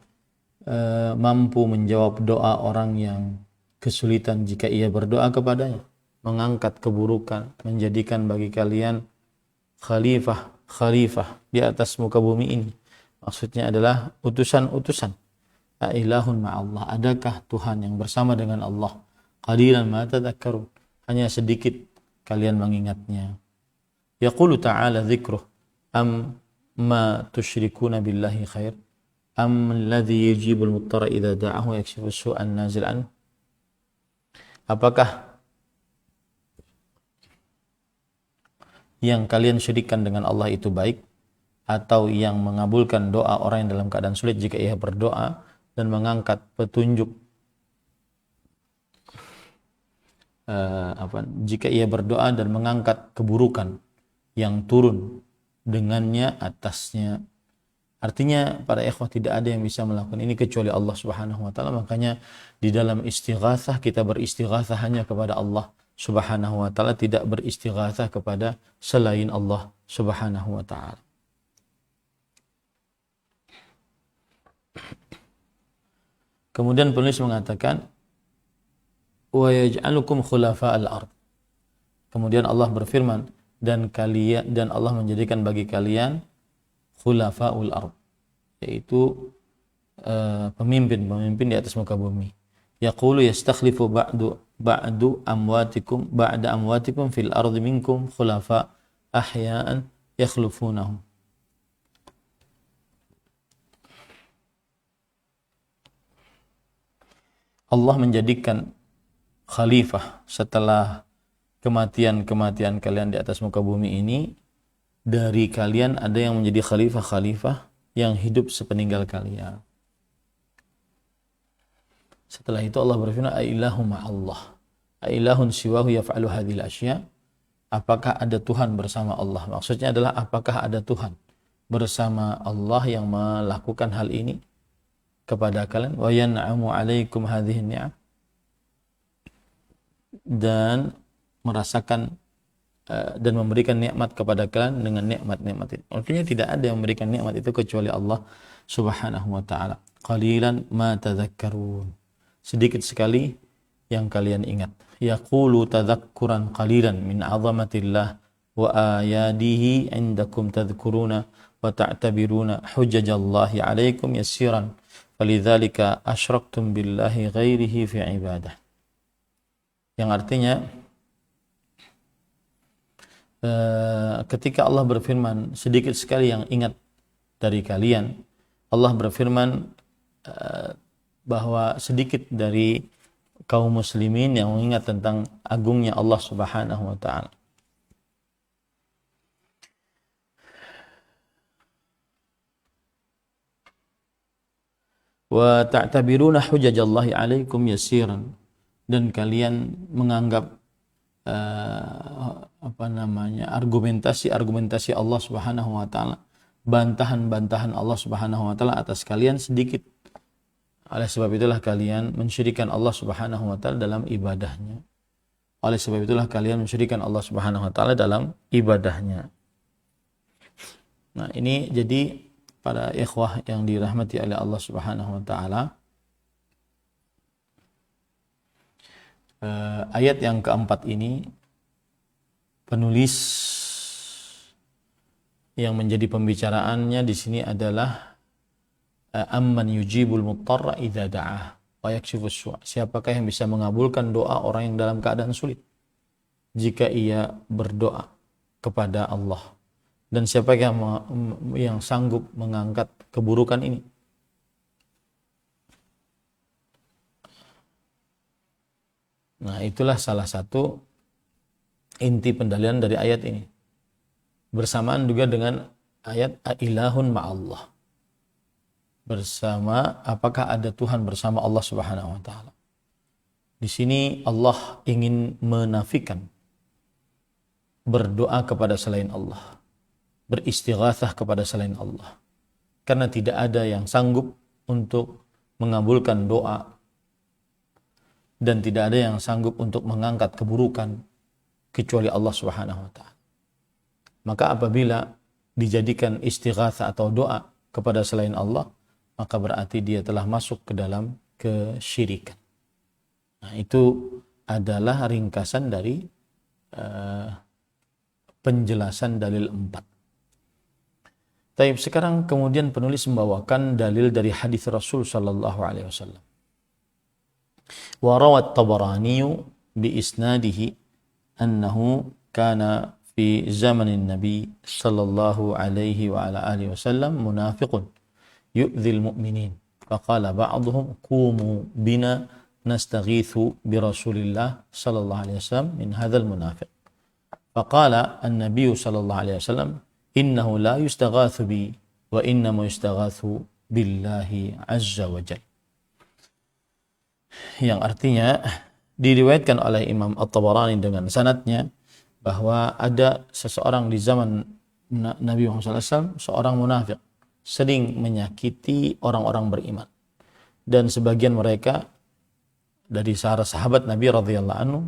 mampu menjawab doa orang yang kesulitan jika ia berdoa kepadanya, mengangkat keburukan, menjadikan bagi kalian khalifah di atas muka bumi ini. Maksudnya adalah utusan-utusan. Ailahun ma'allah, adakah Tuhan yang bersama dengan Allah? Qalilan ma tadhakkarun, hanya sedikit kalian mengingatnya. Yaqulu ta'ala dzikruh am ma tusyrikuna billahi khair am alladhi yujibul muttarra idza da'ahu yakshifu su'an nazil an. Apakah yang kalian syirikkan dengan Allah itu baik, atau yang mengabulkan doa orang yang dalam keadaan sulit jika ia berdoa dan mengangkat petunjuk jika ia berdoa dan mengangkat keburukan yang turun dengannya atasnya. Artinya para ikhwah, tidak ada yang bisa melakukan ini kecuali Allah Subhanahu wa taala. Makanya di dalam istighatsah kita beristighatsah hanya kepada Allah Subhanahu wa taala, tidak beristighatsah kepada selain Allah Subhanahu wa taala. Kemudian penulis mengatakan wa yaj'alukum khulafa'al ard. Kemudian Allah berfirman, dan Allah menjadikan bagi kalian khulafa'ul ard, yaitu pemimpin di atas muka bumi. Yaqulu yastakhlifu ba'da amwatikum fil ardi minkum khulafa ahya'an yakhlufunahum. Allah menjadikan khalifah setelah kematian kalian di atas muka bumi ini. Dari kalian ada yang menjadi khalifah yang hidup sepeninggal kalian. Setelah itu Allah berfirman, ailahu ma'allah, ailahun siwahu yaf'alu hadhil asya. Apakah ada Tuhan bersama Allah? Maksudnya adalah apakah ada Tuhan bersama Allah yang melakukan hal ini kepada kalian? Wa yan'amu 'alaikum hadhihi ni'am, dan merasakan dan memberikan nikmat kepada kalian dengan nikmat-nikmat itu. Artinya tidak ada yang memberikan nikmat itu kecuali Allah Subhanahu wa taala. Qalilan ma tadhakkarun, sedikit sekali yang kalian ingat. Yaqulu tadhakkuran qalilan min 'azamatillah wa ayadihi indakum tadhkuruna wa ta'tabiruna hujjajallahi 'alaikum yasiran falidzalika asyraktum billahi ghairihi fi ibadah. Yang artinya ketika Allah berfirman, sedikit sekali yang ingat dari kalian. Allah berfirman bahwa sedikit dari kaum muslimin yang mengingat tentang agungnya Allah Subhanahu wa taala. Wa ta'tabiruna hujajallahi 'alaikum yasiran, dan kalian menganggap argumentasi Allah Subhanahu wa taala, bantahan-bantahan Allah Subhanahu wa taala atas kalian sedikit. Oleh sebab itulah kalian mensyirikkan Allah Subhanahu wa taala dalam ibadahnya. Oleh sebab itulah kalian mensyirikkan Allah Subhanahu wa taala dalam ibadahnya. Nah, ini jadi para ikhwah yang dirahmati oleh Allah Subhanahu wa taala, ayat yang keempat ini penulis yang menjadi pembicaraannya di sini adalah amman yujibul muttarra idza da'ah wa yakshifus su'. Siapakah yang bisa mengabulkan doa orang yang dalam keadaan sulit jika ia berdoa kepada Allah, dan siapa yang sanggup mengangkat keburukan ini. Nah, itulah salah satu inti pendalilan dari ayat ini. Bersamaan juga dengan ayat ilahun ma'allah. Bersama, apakah ada Tuhan bersama Allah Subhanahu wa taala. Di sini Allah ingin menafikan berdoa kepada selain Allah, beristighatsah kepada selain Allah. Karena tidak ada yang sanggup untuk mengabulkan doa, dan tidak ada yang sanggup untuk mengangkat keburukan kecuali Allah Subhanahu wa taala. Maka apabila dijadikan istighatsah atau doa kepada selain Allah, maka berarti dia telah masuk ke dalam kesyirikan. Nah, itu adalah ringkasan dari penjelasan dalil 4. Taib, sekarang kemudian penulis membawakan dalil dari hadis Rasul sallallahu alaihi wasallam. Wa rawat Tabarani bi isnadihi annahu kana fi zamanin Nabi sallallahu alaihi wa ala alihi wasallam munafiqun yu'dhil mu'minin faqala ba'dhum qumu bina nastaghithu bi Rasulillah sallallahu alaihi wasallam min hadzal munafiq faqala an-nabiy sallallahu alaihi wasallam innahu la yustaghathu bi wa innama yustaghathu billahi azza wa jalla. Yang artinya diriwayatkan oleh Imam At-Tabarani dengan sanadnya bahwa ada seseorang di zaman Nabi Muhammad SAW, seorang munafik, sering menyakiti orang-orang beriman, dan sebagian mereka dari sahabat Nabi radhiyallahu anhu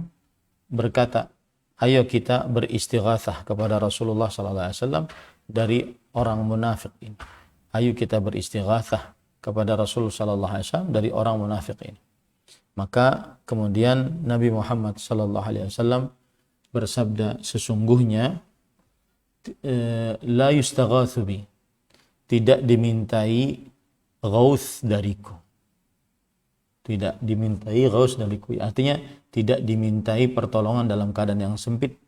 berkata, ayo kita beristighatsah kepada Rasulullah SAW dari orang munafik ini. Ayo kita beristighatsah kepada Rasul sallallahu alaihi wasallam dari orang munafik ini. Maka kemudian Nabi Muhammad sallallahu alaihi wasallam bersabda, sesungguhnya la yustaghatsu bi, tidak dimintai ghaus dariku. Tidak dimintai ghaus dariku. Artinya tidak dimintai pertolongan dalam keadaan yang sempit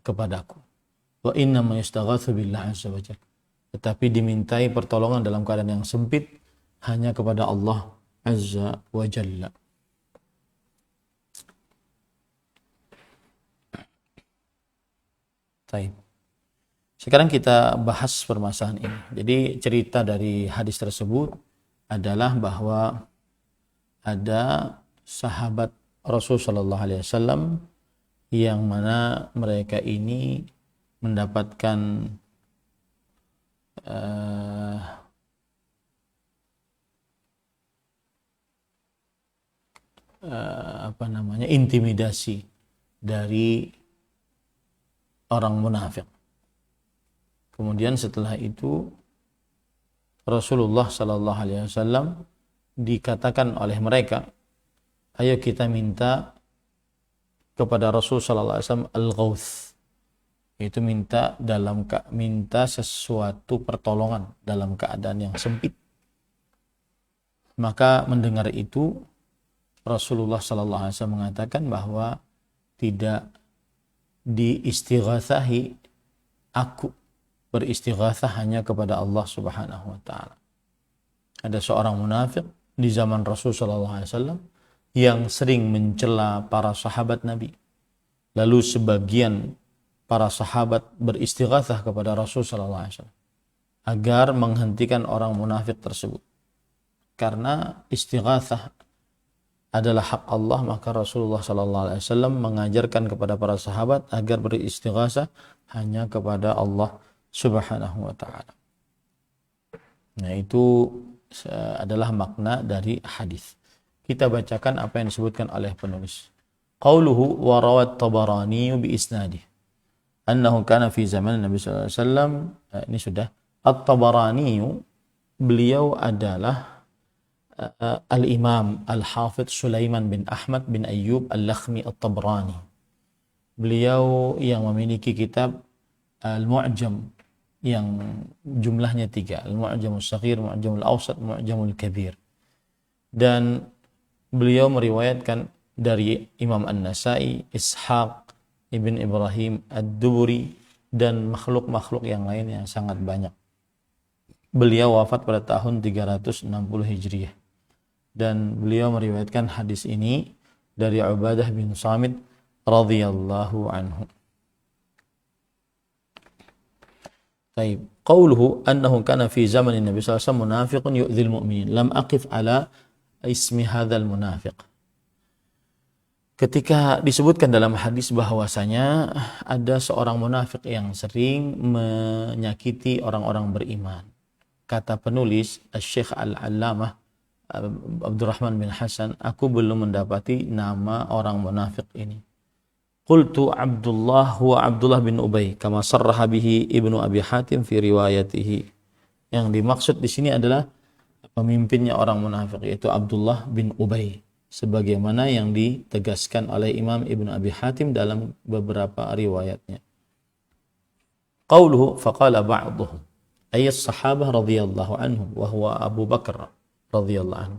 kepadaku. Wa inna ma yustaghatsu billahi azza wa jalla. Tetapi dimintai pertolongan dalam keadaan yang sempit hanya kepada Allah azza wa jalla. Baik. Sekarang kita bahas permasalahan ini. Jadi cerita dari hadis tersebut adalah bahwa ada sahabat Rasul sallallahu alaihi wasallam yang mana mereka ini mendapatkan intimidasi dari orang munafik. Kemudian setelah itu Rasulullah sallallahu alaihi wasallam dikatakan oleh mereka, ayo kita minta kepada Rasul sallallahu alaihi wasallam al-ghauts, Itu minta sesuatu pertolongan dalam keadaan yang sempit. Maka mendengar itu Rasulullah sallallahu alaihi wasallam mengatakan bahwa tidak diistighatsahi, aku beristighatsah hanya kepada Allah Subhanahu wa taala. Ada seorang munafik di zaman Rasul sallallahu alaihi wasallam yang sering mencela para sahabat Nabi. Lalu sebagian para sahabat beristighatsah kepada Rasul sallallahu alaihi wasallam agar menghentikan orang munafik tersebut. Karena istighatsah adalah hak Allah, maka Rasulullah sallallahu alaihi wasallam mengajarkan kepada para sahabat agar beristighatsah hanya kepada Allah Subhanahu wa taala. Nah, itu adalah makna dari hadis. Kita bacakan apa yang disebutkan oleh penulis. Qauluhu wa rawat Tabarani bi isnadih annahu kana fi zaman Nabi sallallahu alaihi wasallam. Ini sudah. At-Tabarani, beliau adalah Al-Imam Al-Hafidh Sulaiman bin Ahmad bin Ayyub Al-Lakhmi At-Tabrani. Beliau yang memiliki kitab Al-Mu'jam yang jumlahnya 3, Al-Mu'jamul Shaghir, Mu'jamul Awsat, Mu'jamul Kabir. Dan beliau meriwayatkan dari Imam An-Nasai, Ishaq ibn Ibrahim Ad-Duburi, dan makhluk-makhluk yang lain yang sangat banyak. Beliau wafat pada tahun 360 Hijriah. Dan beliau meriwayatkan hadis ini dari Ubadah bin Samit radhiyallahu anhu. Baik, qauluhu annahu kana fi zamanin Nabi sallallahu alaihi wasallam munafiqun yu'dhil mu'minin. Lam aqif ala ismi hadzal munafiq. Ketika disebutkan dalam hadis bahwasanya ada seorang munafik yang sering menyakiti orang-orang beriman. Kata penulis Syekh Al-Allamah Abdurrahman bin Hasan, aku belum mendapati nama orang munafik ini. Qultu Abdullah huwa Abdullah bin Ubay kama sarraha bihi Ibnu Abi Hatim fi riwayatihi. Yang dimaksud di sini adalah pemimpinnya orang munafik, yaitu Abdullah bin Ubay, sebagaimana yang ditegaskan oleh Imam Ibnu Abi Hatim dalam beberapa riwayatnya. Qauluhu faqala ba'dhum ay as-sahabah radhiyallahu anhum wa huwa Abu Bakar radhiyallahu anhu.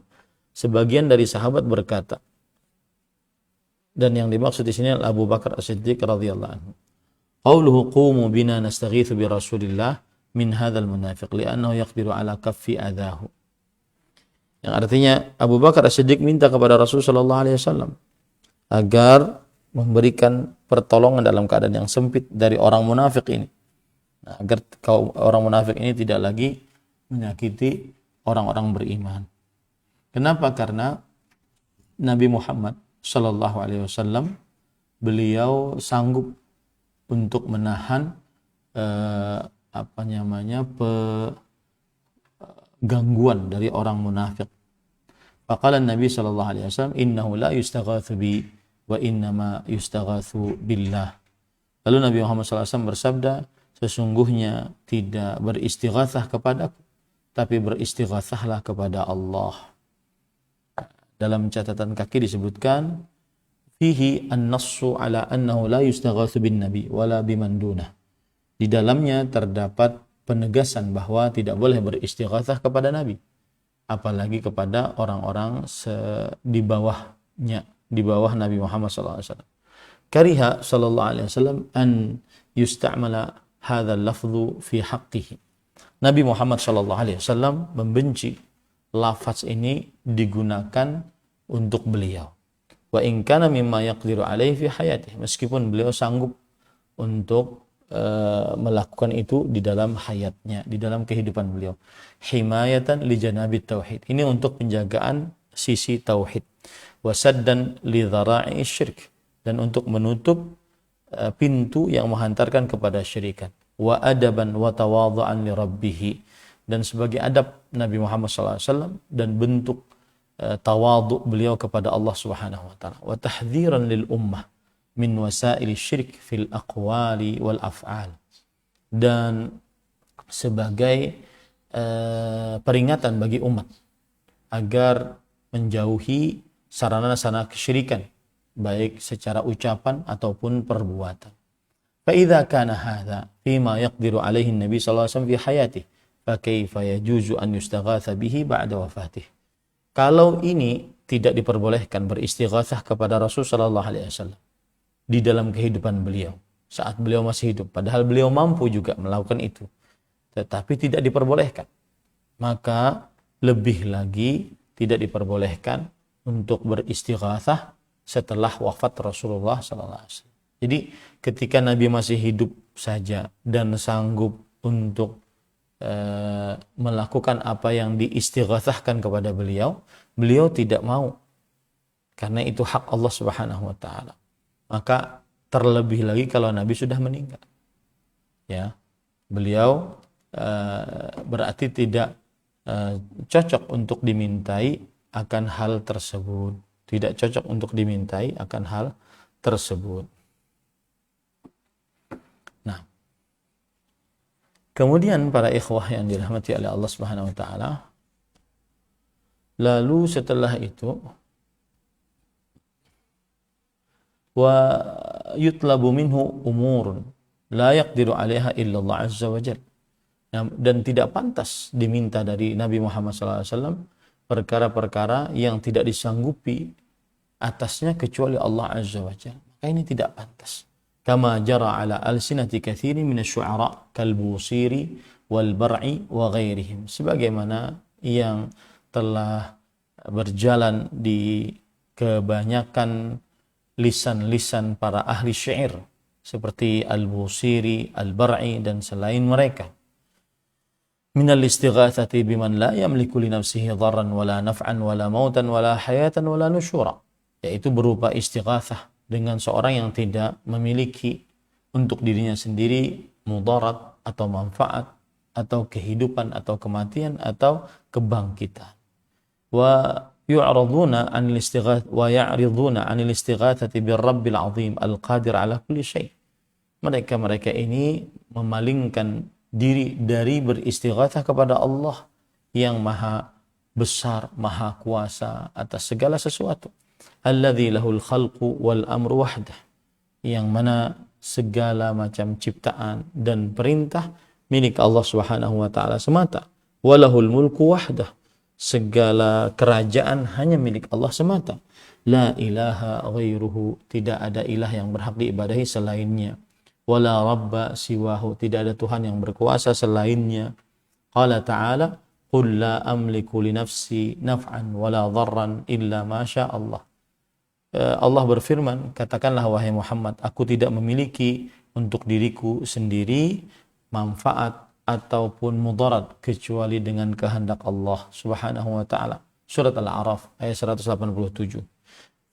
Sebagian dari sahabat berkata, dan yang dimaksud di sini adalah Abu Bakar As-Siddiq radhiyallahu anhu. Qauluhu qumu bina nastaghitsu bi Rasulillah min hadzal munafiq li'annahu yaqdiru ala kaffi adahu. Yang artinya Abu Bakar As-Siddiq minta kepada Rasul sallallahu alaihi wasallam agar memberikan pertolongan dalam keadaan yang sempit dari orang munafik ini. Nah, agar orang munafik ini tidak lagi menyakiti orang-orang beriman. Kenapa? Karena Nabi Muhammad sallallahu alaihi wasallam beliau sanggup untuk menahan gangguan dari orang munafik. Faqala Nabi sallallahu alaihi wasallam innahu la yustaghatsu bi wa innama yustaghatsu billah. Lalu Nabi Muhammad sallallahu alaihi wasallam bersabda, sesungguhnya tidak beristighatsah kepadaku, tapi beristighatsahlah kepada Allah. Dalam catatan kaki disebutkan fihi an-nassu ala annahu la yustaghatsu bin nabi wala biman dunah. Di dalamnya terdapat penegasan bahwa tidak boleh beristighatsah kepada nabi, apalagi kepada orang-orang di bawahnya, di bawah Nabi Muhammad sallallahu alaihi wasallam. Kariha sallallahu alaihi wasallam an yusta'mala hadzal lafdhu fi haqqihi. Nabi Muhammad sallallahu alaihi wasallam membenci lafaz ini digunakan untuk beliau. Wa in kana mimma yaqdiru alaihi fi hayatihi, meskipun beliau sanggup untuk melakukan itu di dalam hayatnya, di dalam kehidupan beliau. Himayatan li janabit tauhid. Ini untuk penjagaan sisi tauhid. Wa saddan li dhara'i syirk, dan untuk menutup pintu yang menghantarkan kepada syirikat. Wa adaban wa tawadhu'an li rabbih, dan sebagai adab Nabi Muhammad SAW dan bentuk tawadhu beliau kepada Allah Subhanahu wa taala. Wa tahdhiran lil ummah min wasail syirik fil aqwali wal af'al, dan sebagai peringatan bagi umat agar menjauhi sarana-sarana kesyirikan baik secara ucapan ataupun perbuatan. فإذا كان هذا فيما يقدر عليه النبي صلى الله عليه وسلم في حياته فكيف يجوز أن يستغاث به بعد وفاته. Kalau ini tidak diperbolehkan beristighatsah kepada Rasul sallallahu alaihi wasallam di dalam kehidupan beliau saat beliau masih hidup, padahal beliau mampu juga melakukan itu, tetapi tidak diperbolehkan, maka lebih lagi tidak diperbolehkan untuk beristighatsah setelah wafat Rasulullah sallallahu alaihi wasallam. Jadi ketika Nabi masih hidup saja dan sanggup untuk melakukan apa yang diistighatsahkan kepada beliau, beliau tidak mau karena itu hak Allah Subhanahu wa taala. Maka terlebih lagi kalau Nabi sudah meninggal. Ya. Beliau berarti tidak cocok untuk dimintai akan hal tersebut. Tidak cocok untuk dimintai akan hal tersebut. Nah, kemudian para ikhwah yang dirahmati oleh Allah Subhanahu wa taala, lalu setelah itu wa yutlabu minhu umurun la yaqdiru 'alaiha illa Allah azza wa jalla. Dan tidak pantas diminta dari Nabi Muhammad SAW perkara-perkara yang tidak disanggupi atasnya kecuali Allah azza wa jalla. Maka ini tidak pantas. Kama jara ala alsinati katsirin minasyu'ara kal Busiri wal Bar'i wa ghairihim. Sebagaimana yang telah berjalan di kebanyakan lisan-lisan para ahli syair seperti Al-Busiri, Al-Bar'i dan selain mereka. Minal istighatsati biman la yamliku li nafsihi dharran wala naf'an wala mautan wala hayatan wala nusyura. Yaitu berupa istighatsah dengan seorang yang tidak memiliki untuk dirinya sendiri mudarat atau manfaat atau kehidupan atau kematian atau kebangkitan. Wa yu'raduna 'anil istighatsah wa ya'riduna 'anil istighatsati birrabbil 'azim al-qadir 'ala kulli syai'. Mereka ini memalingkan diri dari beristighatsah kepada Allah yang maha besar, maha kuasa atas segala sesuatu. Alladzi lahul khalqu wal amru wahdah, yang mana segala macam ciptaan dan perintah milik Allah Subhanahu wa taala semata. Walahul mulku wahdah, segala kerajaan hanya milik Allah semata. La ilaha ghairuhu, tidak ada ilah yang berhak diibadahi selainnya. Wala rabba siwahu, tidak ada Tuhan yang berkuasa selainnya. Qala ta'ala, qul la amliku li nafsi naf'an wala dharran illa ma syaa Allah. Allah berfirman, katakanlah wahai Muhammad, aku tidak memiliki untuk diriku sendiri manfaat ataupun mudarat kecuali dengan kehendak Allah Subhanahu wa taala. Surat Al-A'raf ayat 187.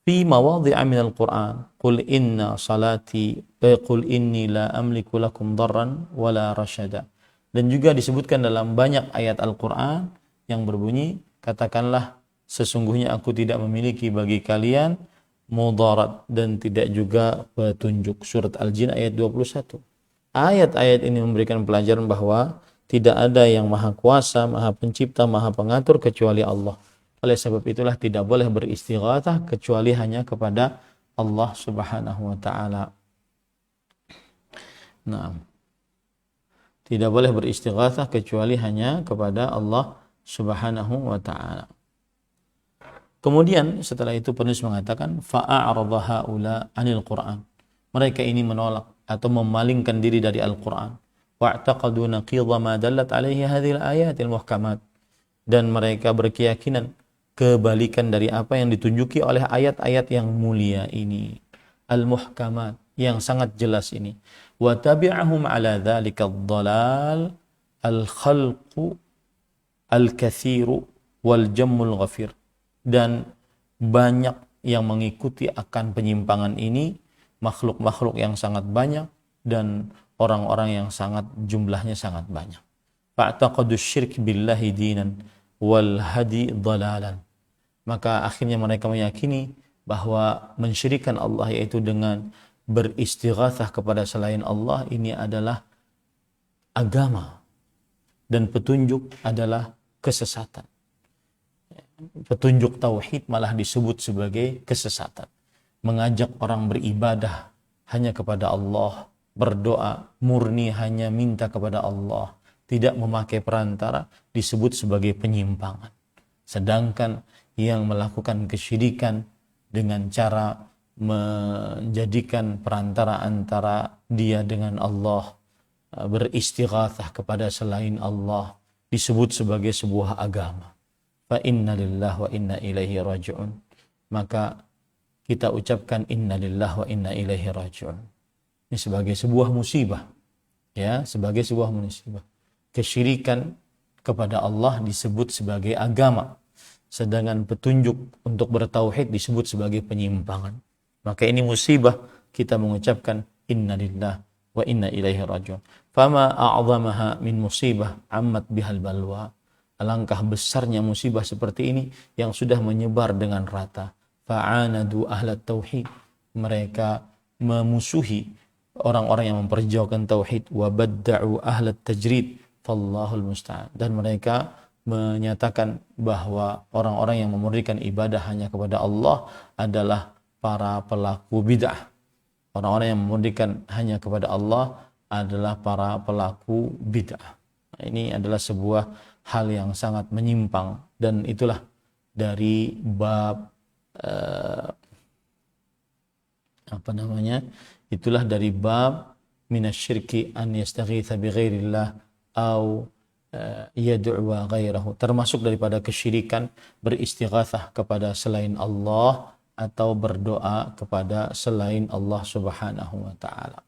Fi mawadhi'a minal Qur'an, qul inna salati qul inni la amliku lakum dharran wala rasyada. Dan juga disebutkan dalam banyak ayat Al-Qur'an yang berbunyi, katakanlah sesungguhnya aku tidak memiliki bagi kalian mudarat dan tidak juga petunjuk. Surat Al-Jin ayat 21. Ayat-ayat ini memberikan pelajaran bahwa tidak ada yang maha kuasa, maha pencipta, maha pengatur kecuali Allah. Oleh sebab itulah tidak boleh beristighatsah kecuali hanya kepada Allah Subhanahu wa taala. Nah, tidak boleh beristighatsah kecuali hanya kepada Allah Subhanahu wa taala. Kemudian setelah itu penulis mengatakan fa'a'radha haula 'anil Qur'an. Mereka ini menolak atau memalingkan diri dari Al-Qur'an. Wa'taqadu naqidha ma dallat 'alaihi hadhil ayatil muhkamat. Dan mereka berkeyakinan kebalikan dari apa yang ditunjuki oleh ayat-ayat yang mulia ini. Al-muhkamat, yang sangat jelas ini. Wa tabi'ahum 'ala dzalika ad-dhalal al-khalqu al-katsiru wal jammul ghafir. Dan banyak yang mengikuti akan penyimpangan ini, makhluk-makhluk yang sangat banyak dan orang-orang yang sangat jumlahnya sangat banyak. Fa'taqadu syirk billahi dinan wal hadi dhalalan. Maka akhirnya mereka meyakini bahwa mensyirikkan Allah, yaitu dengan beristighatsah kepada selain Allah, ini adalah agama dan petunjuk adalah kesesatan. Petunjuk tauhid malah disebut sebagai kesesatan. Mengajak orang beribadah hanya kepada Allah berdoa murni hanya minta kepada Allah, tidak memakai perantara, disebut sebagai penyimpangan. Sedangkan yang melakukan kesyirikan dengan cara menjadikan perantara antara dia dengan Allah, beristighatsah kepada selain Allah, disebut sebagai sebuah agama. Fa inna lillahi wa inna ilaihi raji'un. Maka kita ucapkan inna lillahi wa inna ilaihi raji'un. Ini sebagai sebuah musibah, ya, sebagai sebuah musibah. Kesyirikan kepada Allah disebut sebagai agama, sedangkan petunjuk untuk bertauhid disebut sebagai penyimpangan. Maka ini musibah kita mengucapkan inna lillahi wa inna ilaihi raji'un. Fama a'zamaha min musibah ammat bihal balwa. Alangkah besarnya musibah seperti ini yang sudah menyebar dengan rata. Fa'anadu ahlat tauhid. Mereka memusuhi orang-orang yang memperjuangkan tauhid. Wa badda'u ahlat tajrid. Fallahul musta'an. Dan mereka menyatakan bahwa orang-orang yang memurnikan ibadah hanya kepada Allah adalah para pelaku bid'ah. Orang-orang yang memurnikan hanya kepada Allah adalah para pelaku bid'ah. Nah, ini adalah sebuah hal yang sangat menyimpang, dan itulah dari bab itulah dari bab minasyirki an yastaghitha bi ghairillah au yad'u ghairahu, termasuk daripada kesyirikan beristighatsah kepada selain Allah atau berdoa kepada selain Allah Subhanahu wa taala.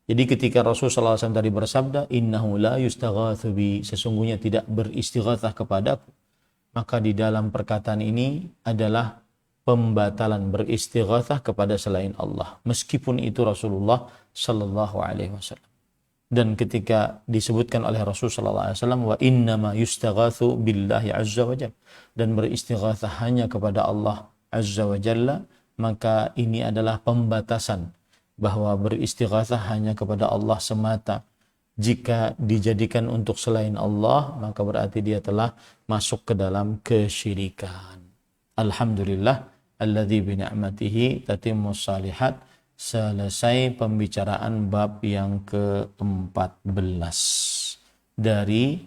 Jadi ketika Rasulullah SAW tadi bersabda, innahu la yustaghatsu bi, sesungguhnya tidak beristighatsah kepadaku, maka di dalam perkataan ini adalah pembatalan beristighatsah kepada selain Allah, meskipun itu Rasulullah sallallahu alaihi wasallam. Dan ketika disebutkan oleh Rasulullah SAW, wa innama yustaghatsu billahi azza wa jalla, dan beristighatsah hanya kepada Allah azza wa jalla, maka ini adalah pembatasan bahwa beristighatsah hanya kepada Allah semata. Jika dijadikan untuk selain Allah, maka berarti dia telah masuk ke dalam kesyirikan. Alhamdulillah alladzi bi ni'matihi tatimmus shalihat. Selesai pembicaraan bab yang ke-14 dari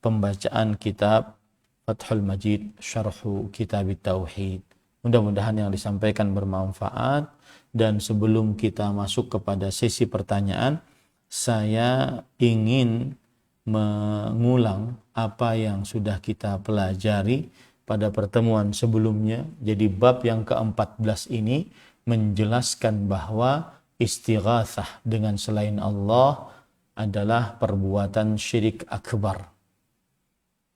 pembacaan kitab Fathul Majid Syarhu Kitab Tauhid. Mudah-mudahan yang disampaikan bermanfaat. Dan sebelum kita masuk kepada sesi pertanyaan, saya ingin mengulang apa yang sudah kita pelajari pada pertemuan sebelumnya. Jadi bab yang ke-14 ini menjelaskan bahwa istighatsah dengan selain Allah adalah perbuatan syirik akbar.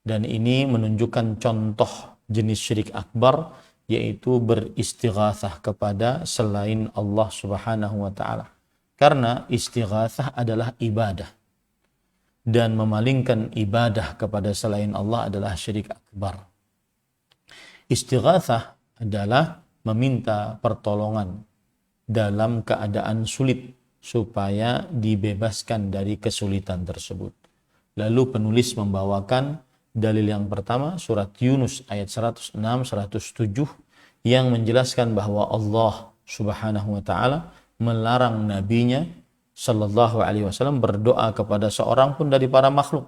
Dan ini menunjukkan contoh jenis syirik akbar, yaitu beristighatsah kepada selain Allah Subhanahu wa taala. Karena istighatsah adalah ibadah, dan memalingkan ibadah kepada selain Allah adalah syirik akbar. Istighatsah adalah meminta pertolongan dalam keadaan sulit supaya dibebaskan dari kesulitan tersebut. Lalu penulis membawakan dalil yang pertama, surat Yunus ayat 106-107 yang menjelaskan bahwa Allah Subhanahu wa taala melarang nabinya sallallahu alaihi wasallam berdoa kepada seorang pun dari para makhluk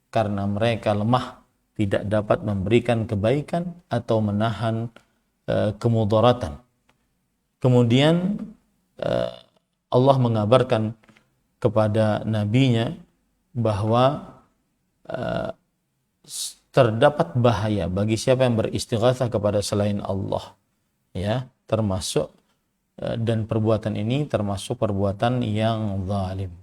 karena mereka lemah, tidak dapat memberikan kebaikan atau menahan kemudaratan. Kemudian Allah mengabarkan kepada nabinya bahwa terdapat bahaya bagi siapa yang beristighatsah kepada selain Allah, ya, termasuk dan perbuatan ini termasuk perbuatan yang zalim.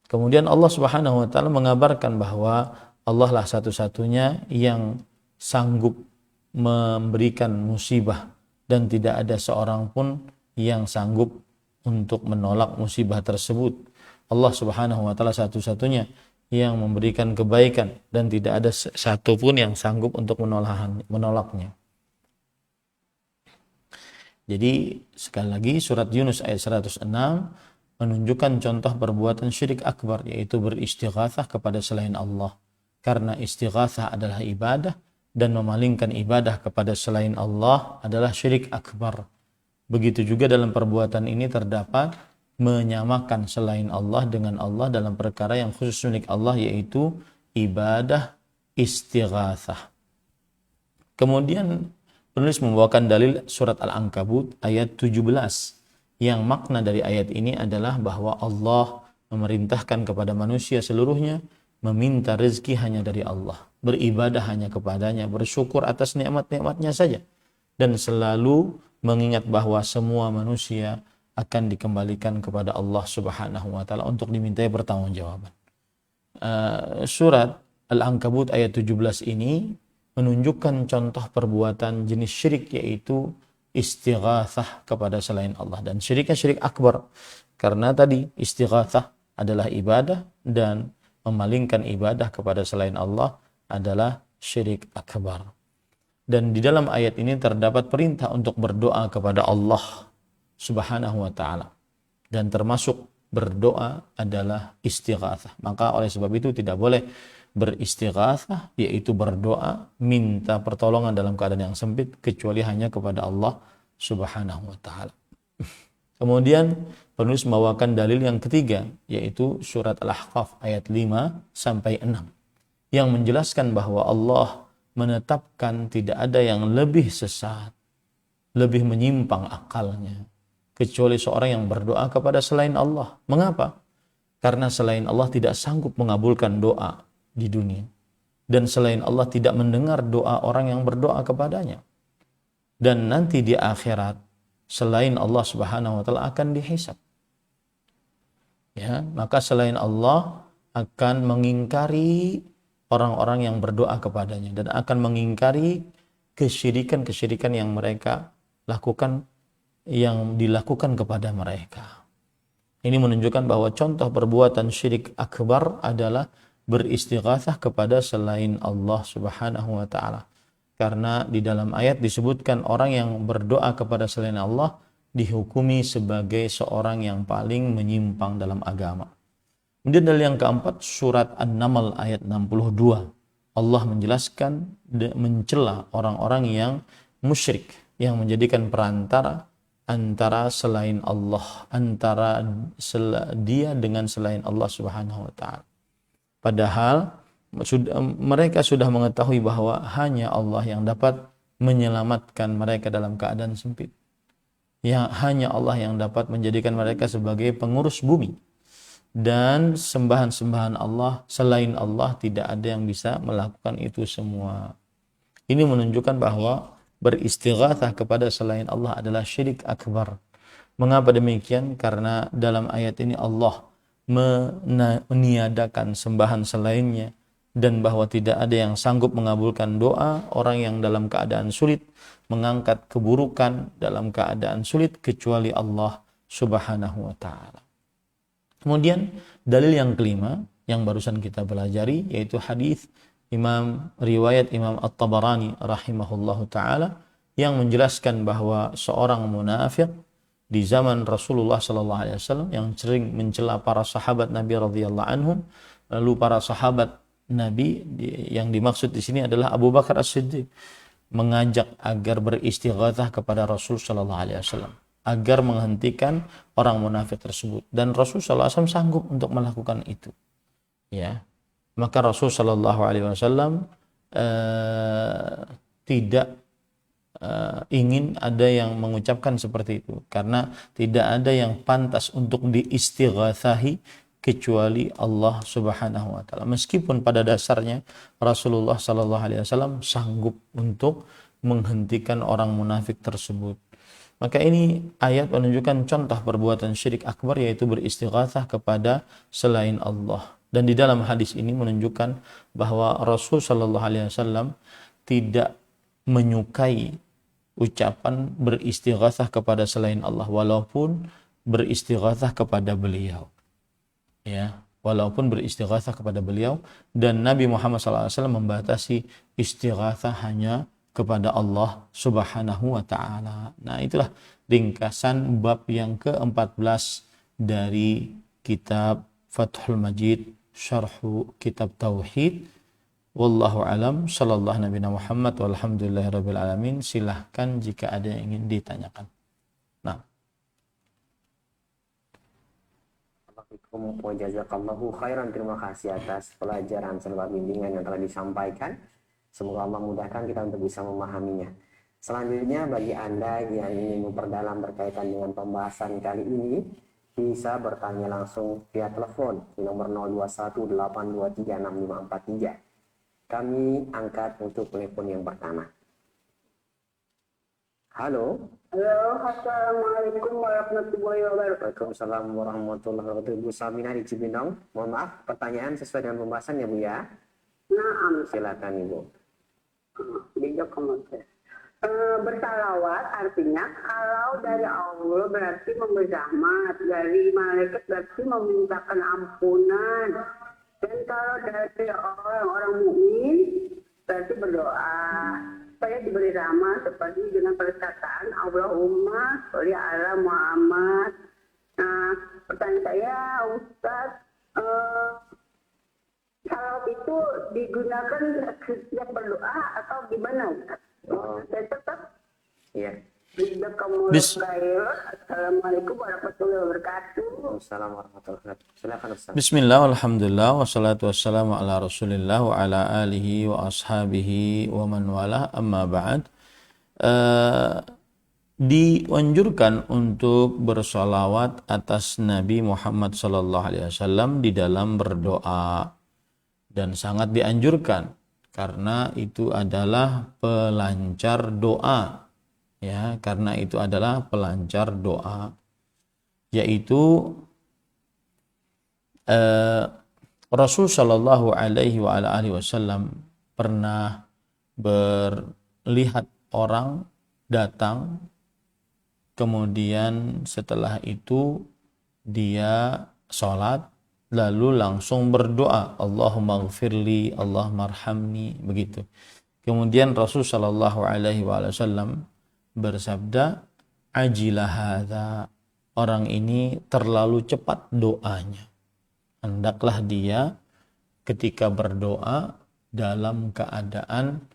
Kemudian Allah Subhanahu wa taala mengabarkan bahwa Allah lah satu-satunya yang sanggup memberikan musibah dan tidak ada seorang pun yang sanggup untuk menolak musibah tersebut. Allah Subhanahu wa taala satu-satunya yang memberikan kebaikan dan tidak ada satu pun yang sanggup untuk menolaknya. Jadi sekali lagi surat Yunus ayat 106 menunjukkan contoh perbuatan syirik akbar, yaitu beristighatsah kepada selain Allah. Karena istighatsah adalah ibadah dan memalingkan ibadah kepada selain Allah adalah syirik akbar. Begitu juga dalam perbuatan ini terdapat menyamakan selain Allah dengan Allah dalam perkara yang khusus milik Allah, yaitu ibadah istighatsah. Kemudian penulis membawakan dalil surat Al-Ankabut ayat 17 yang makna dari ayat ini adalah bahwa Allah memerintahkan kepada manusia seluruhnya meminta rezeki hanya dari Allah, beribadah hanya kepadanya, bersyukur atas nikmat-nikmatnya saja, dan selalu mengingat bahwa semua manusia akan dikembalikan kepada Allah Subhanahu wa taala untuk dimintai pertanggungjawaban. Surat Al-Ankabut ayat 17 ini menunjukkan contoh perbuatan jenis syirik, yaitu istighatsah kepada selain Allah, dan syiriknya syirik akbar, karena tadi istighatsah adalah ibadah dan memalingkan ibadah kepada selain Allah adalah syirik akbar. Dan di dalam ayat ini terdapat perintah untuk berdoa kepada Allah Subhanahu wa taala, dan termasuk berdoa adalah istighatsah. Maka oleh sebab itu tidak boleh beristighatsah, yaitu berdoa minta pertolongan dalam keadaan yang sempit, kecuali hanya kepada Allah Subhanahu wa taala. Kemudian penulis membawakan dalil yang ketiga, yaitu surat Al-Ahqaf ayat 5 sampai 6 yang menjelaskan bahwa Allah menetapkan tidak ada yang lebih sesat, lebih menyimpang akalnya kecuali seorang yang berdoa kepada selain Allah. Mengapa? Karena selain Allah tidak sanggup mengabulkan doa di dunia, dan selain Allah tidak mendengar doa orang yang berdoa kepadanya. Dan nanti di akhirat selain Allah Subhanahu wa taala akan dihisab. Ya, maka selain Allah akan mengingkari orang-orang yang berdoa kepadanya, dan akan mengingkari kesyirikan-kesyirikan yang mereka lakukan, yang dilakukan kepada mereka. Ini menunjukkan bahwa contoh perbuatan syirik akbar adalah beristighatsah kepada selain Allah Subhanahu wa taala. Karena di dalam ayat disebutkan orang yang berdoa kepada selain Allah dihukumi sebagai seorang yang paling menyimpang dalam agama. Kemudian dalil yang keempat, surat An-Naml ayat 62. Allah menjelaskan mencela orang-orang yang musyrik, yang menjadikan perantara antara selain Allah, antara dia dengan selain Allah Subhanahu wa taala. Padahal mereka sudah mengetahui bahwa hanya Allah yang dapat menyelamatkan mereka dalam keadaan sempit. Ya, hanya Allah yang dapat menjadikan mereka sebagai pengurus bumi. Dan sembahan-sembahan Allah selain Allah tidak ada yang bisa melakukan itu semua. Ini menunjukkan bahwa beristighatsah kepada selain Allah adalah syirik akbar. Mengapa demikian? Karena dalam ayat ini Allah meniadakan sembahan selainnya, dan bahwa tidak ada yang sanggup mengabulkan doa orang yang dalam keadaan sulit, mengangkat keburukan dalam keadaan sulit, kecuali Allah Subhanahu wa taala. Kemudian dalil yang kelima yang barusan kita pelajari, yaitu hadis riwayat Imam At-Tabarani rahimahullahu taala yang menjelaskan bahwa seorang munafik di zaman Rasulullah sallallahu alaihi wasallam yang sering mencela para sahabat Nabi radhiyallahu anhum, lalu para sahabat Nabi yang dimaksud di sini adalah Abu Bakar As-Siddiq, mengajak agar beristighatsah kepada Rasul sallallahu alaihi wasallam agar menghentikan orang munafik tersebut, dan Rasul sallallahu alaihi wasallam sanggup untuk melakukan itu. Ya. Maka Rasul sallallahu alaihi wasallam tidak ingin ada yang mengucapkan seperti itu, karena tidak ada yang pantas untuk diistighatsahi kecuali Allah Subhanahu wa taala. Meskipun pada dasarnya Rasulullah sallallahu alaihi wasallam sanggup untuk menghentikan orang munafik tersebut. Maka ini ayat menunjukkan contoh perbuatan syirik akbar, yaitu beristighatsah kepada selain Allah. Dan di dalam hadis ini menunjukkan bahwa Rasul sallallahu alaihi wasallam tidak menyukai ucapan beristighatsah kepada selain Allah, walaupun beristighatsah kepada beliau. Ya, walaupun beristighatsah kepada beliau, dan Nabi Muhammad SAW membatasi istighatsah hanya kepada Allah Subhanahu wa taala. Nah, itulah ringkasan bab yang ke-14 dari kitab Fathul Majid Syarhu Kitab Tauhid. Wallahu alam, sallallahu nabi Muhammad walhamdulillahirabbil alamin. Silahkan jika ada yang ingin ditanyakan. Nah. Wa jazakallahu khairan. Terima kasih atas pelajaran serta bimbingan yang telah disampaikan. Semoga Allah mudahkan kita untuk bisa memahaminya. Selanjutnya bagi Anda yang ingin memperdalam berkaitan dengan pembahasan kali ini, bisa bertanya langsung via telepon di nomor 0218236543. Kami angkat untuk telepon yang pertama. Halo. Halo, assalamualaikum warahmatullahi wabarakatuh. Waalaikumsalam warahmatullahi wabarakatuh. Bu Samina di Cibinong. Mohon maaf, pertanyaan sesuai dengan pembahasan ya Bu ya. Naam, Silakan Ibu. bijak komentar. Bersalawat artinya kalau dari Allah berarti memberi rahmat, dari malaikat berarti memintakan ampunan, dan kalau dari orang-orang mukmin berarti berdoa supaya diberi rahmat seperti dengan perkataan Allahumma sholli ala Muhammad. Nah, pertanyaan saya, Ustaz, salawat itu digunakan setiap berdoa atau gimana, Ustaz? Saya tetap Iya. tidak kamu Bis- Assalamualaikum warahmatullahi wabarakatuh. Waalaikumsalam warahmatullahi wabarakatuh. Silakan Ustaz. Bismillah, alhamdulillah, wassalatu wassalamu ala rasulillah wa ala alihi wa ashabihi wa man wala, amma ba'd. Dianjurkan untuk bersolawat atas Nabi Muhammad sallallahu alaihi wasallam di dalam berdoa, dan sangat dianjurkan karena itu adalah pelancar doa, ya, karena itu adalah pelancar doa, yaitu Rasul sallallahu alaihi wa ala alihi wasallam pernah melihat orang datang, kemudian setelah itu dia sholat, lalu langsung berdoa, Allahumma ghfirli, Allahumma arhamni, begitu. Kemudian Rasul sallallahu alaihi wasallam bersabda, ajila hadza, orang ini terlalu cepat doanya. Hendaklah dia ketika berdoa dalam keadaan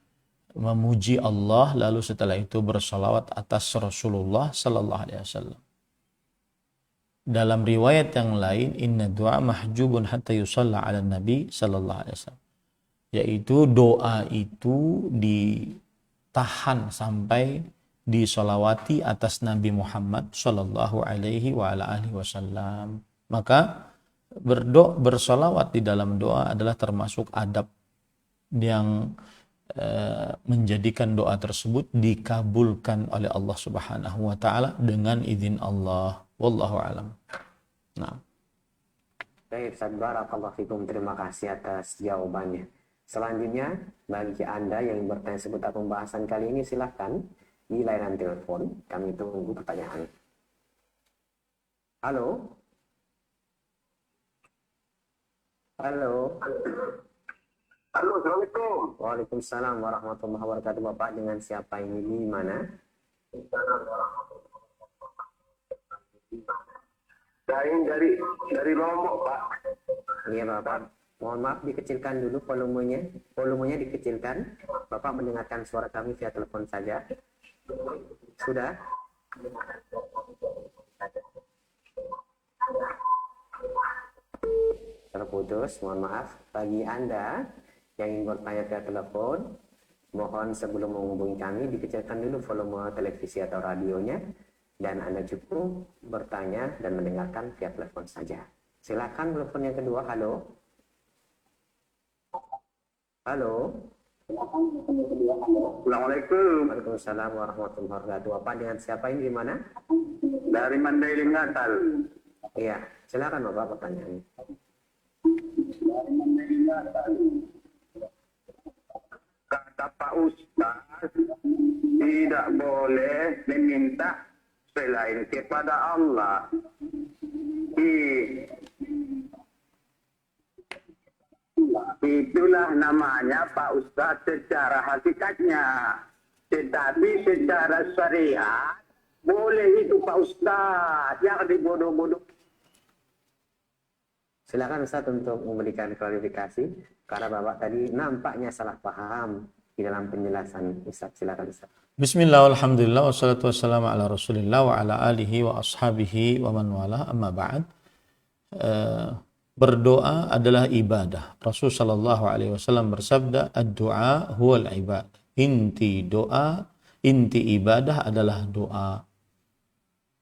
memuji Allah, lalu setelah itu bersalawat atas Rasulullah sallallahu alaihi wasallam. Dalam riwayat yang lain, inna du'a mahjubun hatta yusalla ala nabi sallallahu alaihi wasallam, yaitu doa itu ditahan sampai disolawati atas Nabi Muhammad sallallahu alaihi wa ala alihi wasallam. Maka bersolawat di dalam doa adalah termasuk adab yang menjadikan doa tersebut dikabulkan oleh Allah Subhanahu wa taala dengan izin Allah. Wallahu alam. Nah. Baik, Ustaz, barakallahu fikum. Terima kasih atas jawabannya. Selanjutnya, bagi Anda yang bertanya seputar pembahasan kali ini, silahkan di layanan telepon. Kami tunggu pertanyaan. Halo? Halo? Halo, assalamualaikum. Waalaikumsalam warahmatullahi wabarakatuh. Bapak dengan siapa ini, di mana? Dari Lombok, Pak. Iya Bapak, mohon maaf dikecilkan dulu volumenya dikecilkan. Bapak mendengarkan suara kami via telepon saja. Sudah? Terputus, mohon maaf. Bagi Anda yang ingin bertanya via telepon, mohon sebelum menghubungi kami dikecilkan dulu volume televisi atau radionya, dan Anda cukup bertanya dan mendengarkan via telepon saja. Silakan telepon yang kedua. Halo. Halo. Assalamualaikum. Waalaikumsalam warahmatullahi wabarakatuh. Bapak dengan siapa ini, di mana? Dari Mandailing Natal. Iya, silakan Bapak pertanyaannya. Kata Pak Ustaz, tidak boleh meminta selain kepada Allah. Itulah namanya Pak Ustaz secara hakikatnya. Tetapi secara syariat boleh itu Pak Ustaz, yang dibodoh-bodoh. Silakan Ustaz untuk memberikan klarifikasi, karena Bapak tadi nampaknya salah paham di dalam penjelasan Ustaz. Silakan Ustaz. Bismillah, alhamdulillah, wassalatu wassalamu ala rasulillah wa ala alihi wa ashabihi wa man wala, amma ba'd. berdoa adalah ibadah. Rasul sallallahu alaihi wasallam bersabda, "Ad-du'a huwal ibadah." Inti ibadah adalah doa.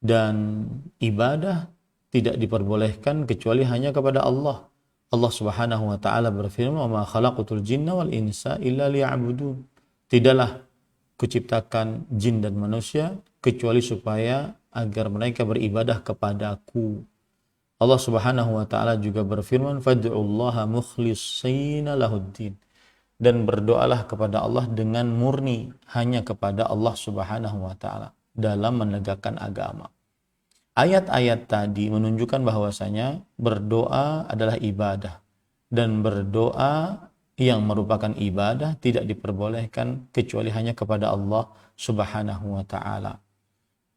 Dan ibadah tidak diperbolehkan kecuali hanya kepada Allah. Allah Subhanahu wa taala berfirman, "Wa ma khalaqatul jinna wal insa illa liya'budun." Tidaklah kuciptakan jin dan manusia kecuali supaya agar mereka beribadah kepadaku. Allah Subhanahu wa taala juga berfirman, "Fad'ullaha mukhlishina lahuddin." Dan berdoalah kepada Allah dengan murni hanya kepada Allah Subhanahu wa taala dalam menegakkan agama. Ayat-ayat tadi menunjukkan bahwasanya berdoa adalah ibadah, dan berdoa yang merupakan ibadah tidak diperbolehkan kecuali hanya kepada Allah Subhanahu wa taala.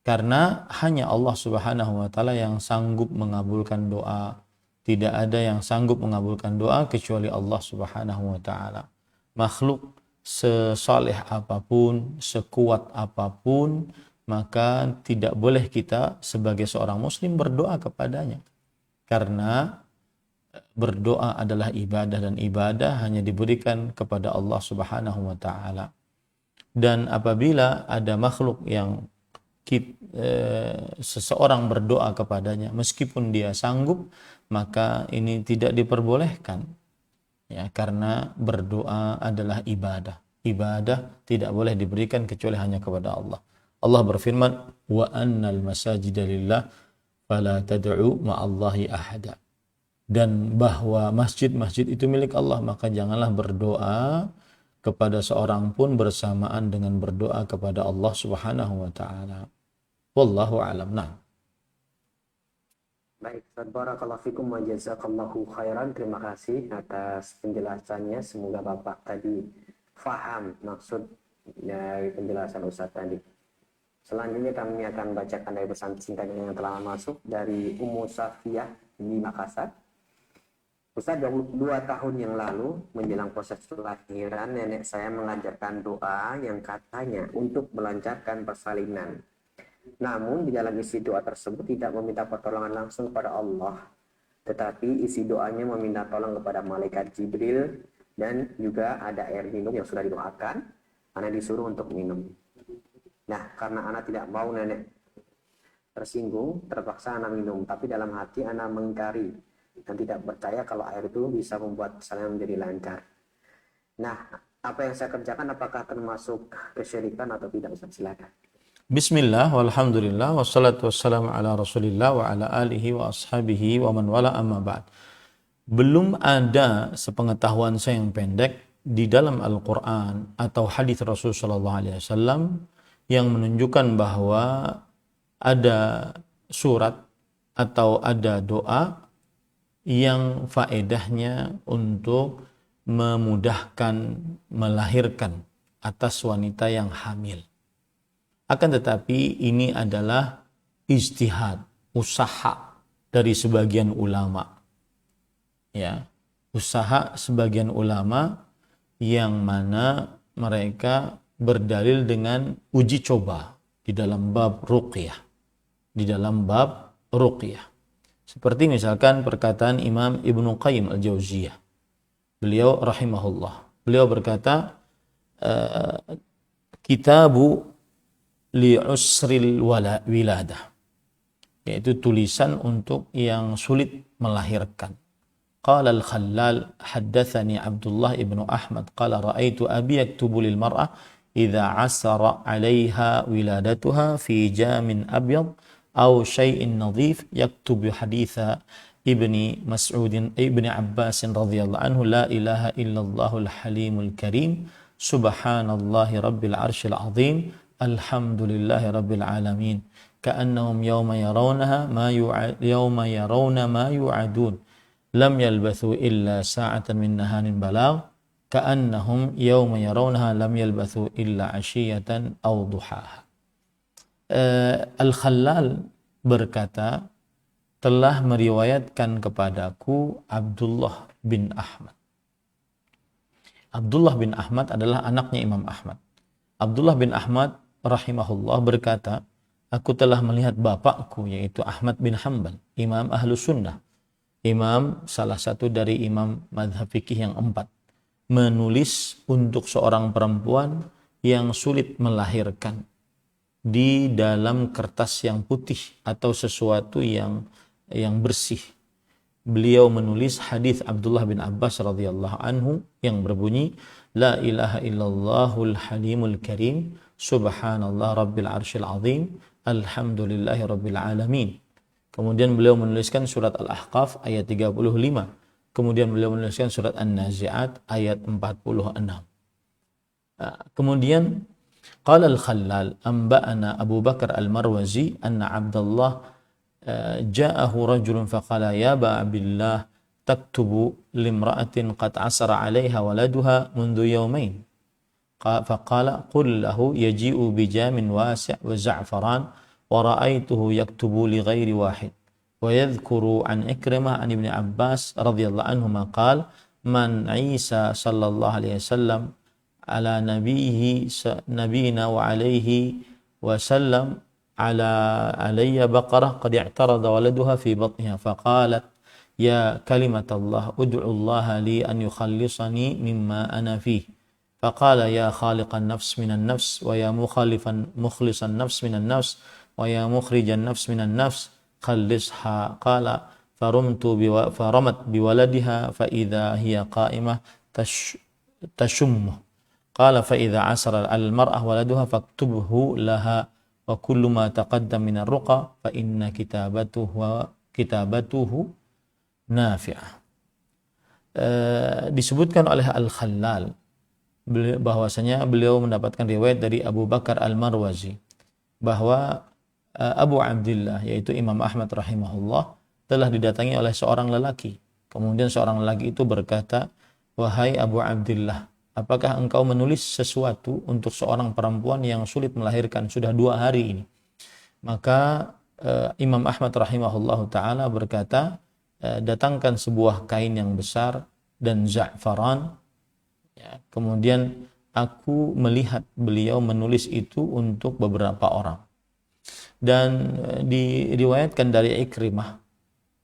Karena hanya Allah Subhanahu wa taala yang sanggup mengabulkan doa. Tidak ada yang sanggup mengabulkan doa kecuali Allah Subhanahu wa taala. Makhluk sesaleh apapun, sekuat apapun, maka tidak boleh kita sebagai seorang muslim berdoa kepadanya. Karena berdoa adalah ibadah, dan ibadah hanya diberikan kepada Allah Subhanahu wa taala. Dan apabila ada makhluk yang seseorang berdoa kepadanya meskipun dia sanggup, maka ini tidak diperbolehkan, ya, karena berdoa adalah ibadah. Ibadah tidak boleh diberikan kecuali hanya kepada Allah. Allah berfirman, "Wa annal masajida lillah fala tad'u ma'allahi ahada." Dan bahwa masjid-masjid itu milik Allah, maka janganlah berdoa kepada seorang pun bersamaan dengan berdoa kepada Allah Subhanahu wa taala. Wallahu a'lam. Nah. Baik, barakallahu fikum wa jazakallahu khairan. Terima kasih atas penjelasannya. Semoga Bapak tadi faham maksud dari penjelasan Ustaz tadi. Selanjutnya kami akan bacakan dari pesan singkat yang telah masuk dari Ummu Safiyah di Makassar. Ustaz, 22 tahun yang lalu menjelang proses kelahiran, nenek saya mengajarkan doa yang katanya untuk melancarkan persalinan. Namun di dalam isi doa tersebut tidak meminta pertolongan langsung kepada Allah, tetapi isi doanya meminta tolong kepada malaikat Jibril, dan juga ada air minum yang sudah didoakan, anak disuruh untuk minum. Nah, karena anak tidak mau nenek tersinggung, terpaksa anak minum, tapi dalam hati anak mengingkari dan tidak percaya kalau air itu bisa membuat persalinan menjadi lancar. Nah, apa yang saya kerjakan apakah termasuk kesyirikan atau tidak, Ustaz? Silakan. Bismillah, walhamdulillah, wassalatu wassalamu ala rasulillah wa ala alihi wa ashabihi wa man wala, amma ba'd. Belum ada, sepengetahuan saya yang pendek, di dalam Al-Quran atau hadis Rasul sallallahu alaihi wasallam yang menunjukkan bahwa ada surat atau ada doa yang faedahnya untuk memudahkan melahirkan atas wanita yang hamil. Akan tetapi ini adalah ijtihad, usaha dari sebagian ulama. Ya, usaha sebagian ulama yang mana mereka berdalil dengan uji coba di dalam bab ruqyah. Di dalam bab ruqyah. Seperti misalkan perkataan Imam Ibnu Qayyim Al-Jauziyah. Beliau rahimahullah. Beliau berkata, Kitabu li'usril wiladah, yaitu tulisan untuk yang sulit melahirkan. Qala al-Khallal haddatsani Abdullah ibnu Ahmad qala ra'aitu abi yaktubu lil mar'ah idza asara 'alayha wiladatuha fi jamin abyad aw shay'in nadhif yaktubu haditha ibni Mas'ud ibni Abbas radhiyallahu anhu la ilaha illallahul halimul karim subhanallahi rabbil arsyil azim alhamdulillahi rabbil alamin ka'annahum yawma yarawna ma yu'adun lam yalbathu illa sa'atan min nahanin balagh ka'annahum yawma yarawnaha lam yalbathu illa 'ashiyatan aw duhaha. Al-Khallal berkata, telah meriwayatkan kepadaku Abdullah bin Ahmad. Abdullah bin Ahmad adalah anaknya Imam Ahmad. Abdullah bin Ahmad rahimahullah berkata, aku telah melihat bapakku yaitu Ahmad bin Hanbal, Imam Ahlus Sunnah, salah satu dari imam mazhab fikih yang 4, menulis untuk seorang perempuan yang sulit melahirkan di dalam kertas yang putih atau sesuatu yang bersih. Beliau menulis hadis Abdullah bin Abbas radhiyallahu anhu yang berbunyi, la ilaha illallahul halimul karim, subhanallah rabbil arsyil azim, alhamdulillahi rabbil alamin. Kemudian beliau menuliskan surat Al-Ahqaf ayat 35. Kemudian beliau menuliskan surat An-Nazi'at ayat 46. Kemudian qala al-Khallal anba'ana Abu Bakar al-Marwazi anna Abdullah ja'ahu rajulun faqala ya Aba Abdillah taktubu limra'atin qad asara 'alayha waladuha mundu yawmain. Faqala qul lahu yaji'u bijamin wasi' wa za'faran wa ra'aituhu yaktubu li ghairi wahid. Wa yadhkuru an Ikrimah an Ibn Abbas radhiyallahu anhuma qala man Isa sallallahu alaihi wasallam ala nabiyina wa alaihi wasallam ala alayya baqarah qad i'tarada waladuha fi batniha faqalat ya kalimat Allah ud'u Allah li an yukhallisani mimma ana fihi faqala ya khaliqan nafs minan nafs wa ya mukhlisan nafs minan nafs wa ya mukhrijan nafs minan nafs khallisha qala faramat biwaladiha fa idza hiya qa'imah tashummu qala fa idza asara al-mar'ah waladuha faktubhu laha wa kullu ma taqaddam min ar-ruqa fa inna kitabatuhu nafi'ah. Disebutkan oleh Al-Khallal bahwasanya beliau mendapatkan riwayat dari Abu Bakar Al-Marwazi bahwa Abu Abdillah yaitu Imam Ahmad rahimahullah telah didatangi oleh seorang lelaki. Kemudian seorang lelaki itu berkata, wahai Abu Abdillah, apakah engkau menulis sesuatu untuk seorang perempuan yang sulit melahirkan sudah 2 hari ini? Maka Imam Ahmad rahimahullah ta'ala berkata, datangkan sebuah kain yang besar dan za'faran. Ya, kemudian aku melihat beliau menulis itu untuk beberapa orang. Dan diriwayatkan dari Ikrimah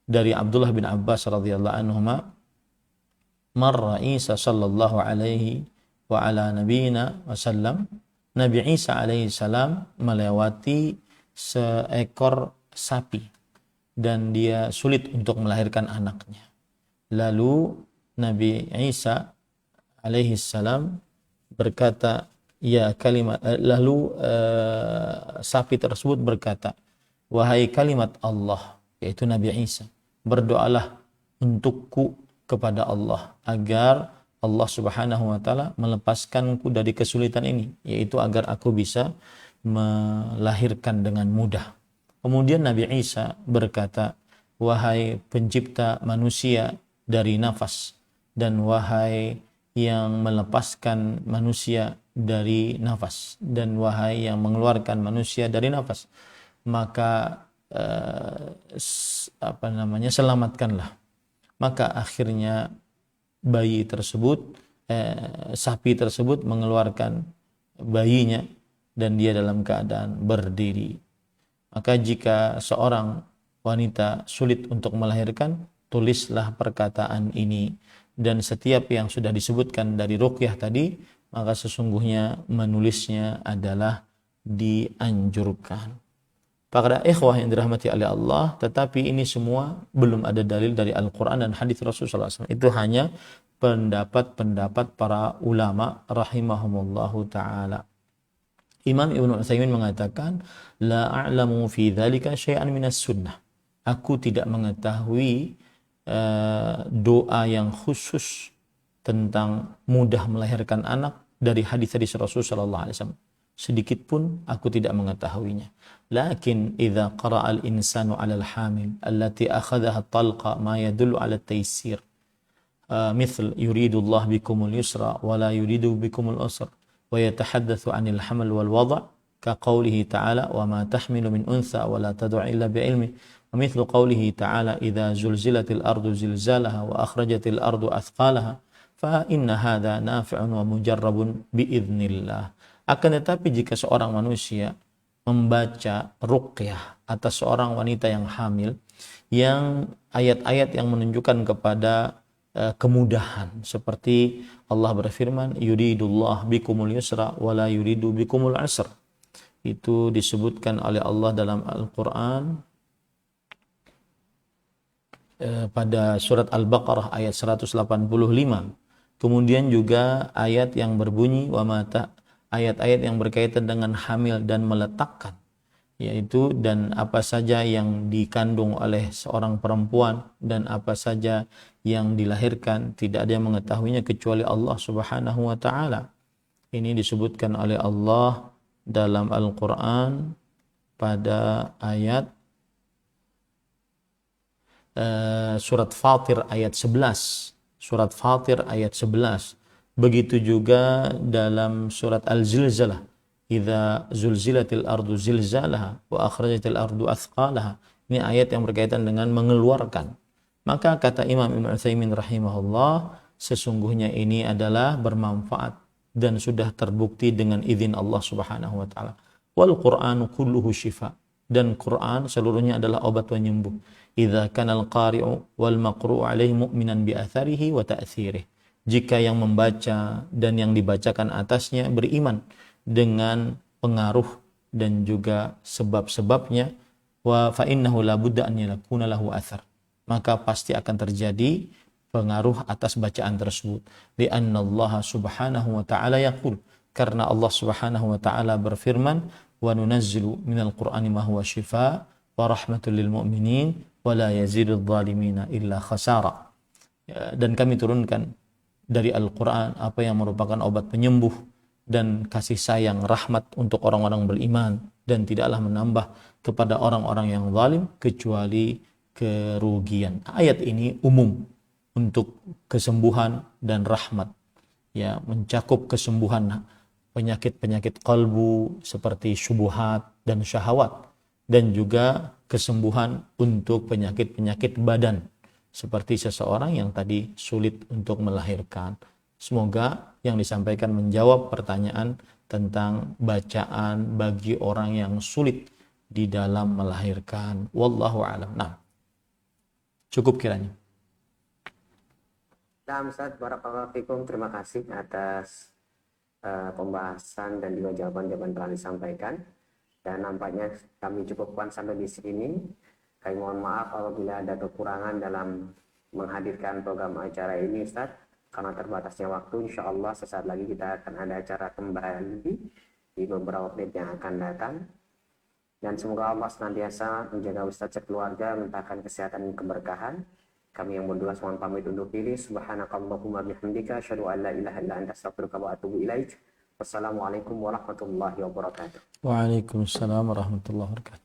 dari Abdullah bin Abbas radhiyallahu anhuma, marra Isa sallallahu alaihi wa ala nabiyina wasallam, Nabi Isa alaihi salam melewati seekor sapi dan dia sulit untuk melahirkan anaknya. Lalu Nabi Isa alaihi salam berkata, ya kalimat, lalu sapi tersebut berkata, wahai kalimat Allah, yaitu Nabi Isa, berdoalah untukku kepada Allah agar Allah Subhanahu wa taala melepaskanku dari kesulitan ini, yaitu agar aku bisa melahirkan dengan mudah. Kemudian Nabi Isa berkata, wahai pencipta manusia dari nafas, dan wahai yang melepaskan manusia dari nafas, dan wahai yang mengeluarkan manusia dari nafas, maka selamatkanlah. Maka akhirnya bayi tersebut, sapi tersebut mengeluarkan bayinya dan dia dalam keadaan berdiri. Maka jika seorang wanita sulit untuk melahirkan, tulislah perkataan ini, dan setiap yang sudah disebutkan dari ruqyah tadi, maka sesungguhnya menulisnya adalah dianjurkan. Para ikhwah yang dirahmati oleh Allah, tetapi ini semua belum ada dalil dari Al-Quran dan hadis Rasulullah SAW. Itu hanya pendapat-pendapat para ulama rahimahumullahu ta'ala. Imam Ibnu Utsaimin mengatakan, la a'lamu fi dzalika syai'an minas sunnah. Aku tidak mengetahui doa yang khusus tentang mudah melahirkan anak dari hadis-hadis Rasul sallallahu alaihi wasallam. Sedikit pun aku tidak mengetahuinya. Lakin idza qara'a al-insanu 'ala al-hamil allati akhadhaha talqa ma yadullu 'ala at-taysir. Mithl yuridu Allah bikumul yusra wa la yuridu bikumul usra wa yatahaddatsu 'anil hamal wal wada' ka qawlihi ta'ala wa ma tahmilu min untha wa la tad'u illa bi 'ilmihi. ومثل قوله تعالى إذا زلزلت الأرض زلزالها وأخرجت الأرض أثقالها فإن هذا نافع ومجرب بإذن الله. Akan tetapi jika seorang manusia membaca ruqyah atas seorang wanita yang hamil yang ayat-ayat yang menunjukkan kepada kemudahan, seperti Allah berfirman yuridullah bikumul yusra wala yuridu bikumul asr. Itu disebutkan oleh Allah dalam Al-Qur'an pada surat Al-Baqarah ayat 185. Kemudian juga ayat yang berbunyi ayat-ayat yang berkaitan dengan hamil dan meletakkan, yaitu dan apa saja yang dikandung oleh seorang perempuan dan apa saja yang dilahirkan, tidak ada yang mengetahuinya kecuali Allah Subhanahu wa taala. Ini disebutkan oleh Allah dalam Al-Qur'an pada ayat surat Fatir ayat 11. Surat Fatir ayat 11. Begitu juga dalam surat Al-Zilzalah, idza zulzilatil ardu zilzalaha wa akhrajatil ardu athqalaha. Ini ayat yang berkaitan dengan mengeluarkan. Maka kata Imam Ibnu Utsaimin rahimahullah, sesungguhnya ini adalah bermanfaat dan sudah terbukti dengan izin Allah Subhanahu wa taala. Wal Qur'anu kulluhu shifa, dan Quran seluruhnya adalah obat penyembuh. Idza kanal qari'u wal maqru'u alaihi mu'minan bi atharihi wa ta'thirihi. Jika yang membaca dan yang dibacakan atasnya beriman dengan pengaruh dan juga sebab-sebabnya, wa fa innahu la budda an yakuna lahu athar, maka pasti akan terjadi pengaruh atas bacaan tersebut. Li anna Allah Subhanahu wa taala yaqul, karena Allah Subhanahu wa taala berfirman, wa nunazzilu minal qur'ani ma huwa shifaa wa rahmatul lil mu'minin wa la yazidudz zalimina illa khasara. Dan kami turunkan dari Al-Qur'an apa yang merupakan obat penyembuh dan kasih sayang, rahmat untuk orang-orang beriman, dan tidaklah menambah kepada orang-orang yang zalim kecuali kerugian. Ayat ini umum untuk kesembuhan dan rahmat, ya, mencakup kesembuhan penyakit-penyakit kalbu seperti syubhat dan syahwat, dan juga kesembuhan untuk penyakit-penyakit badan seperti seseorang yang tadi sulit untuk melahirkan. Semoga yang disampaikan menjawab pertanyaan tentang bacaan bagi orang yang sulit di dalam melahirkan. Wallahu a'lam. Nah, cukup kiranya. Nah, Ustaz, barakallahu fikum, terima kasih atas pembahasan dan juga jawaban-jawaban telah disampaikan. Dan nampaknya kami cukupkan sampai di sini. Kami mohon maaf apabila ada kekurangan dalam menghadirkan program acara ini, Ustaz. Karena terbatasnya waktu, insya Allah sesaat lagi kita akan ada acara kembali di beberapa menit yang akan datang. Dan semoga Allah senantiasa menjaga Ustaz sekeluarga, melimpahkan kesehatan dan keberkahan. Kami yang berdua mohon pamit undur diri. Subhanakallahumma bihamdika asyhadu an la ilaha illa anta astaghfiruka wa atubu ilaik. Wassalamualaikum warahmatullahi wabarakatuh. Waalaikumsalam warahmatullahi wabarakatuh.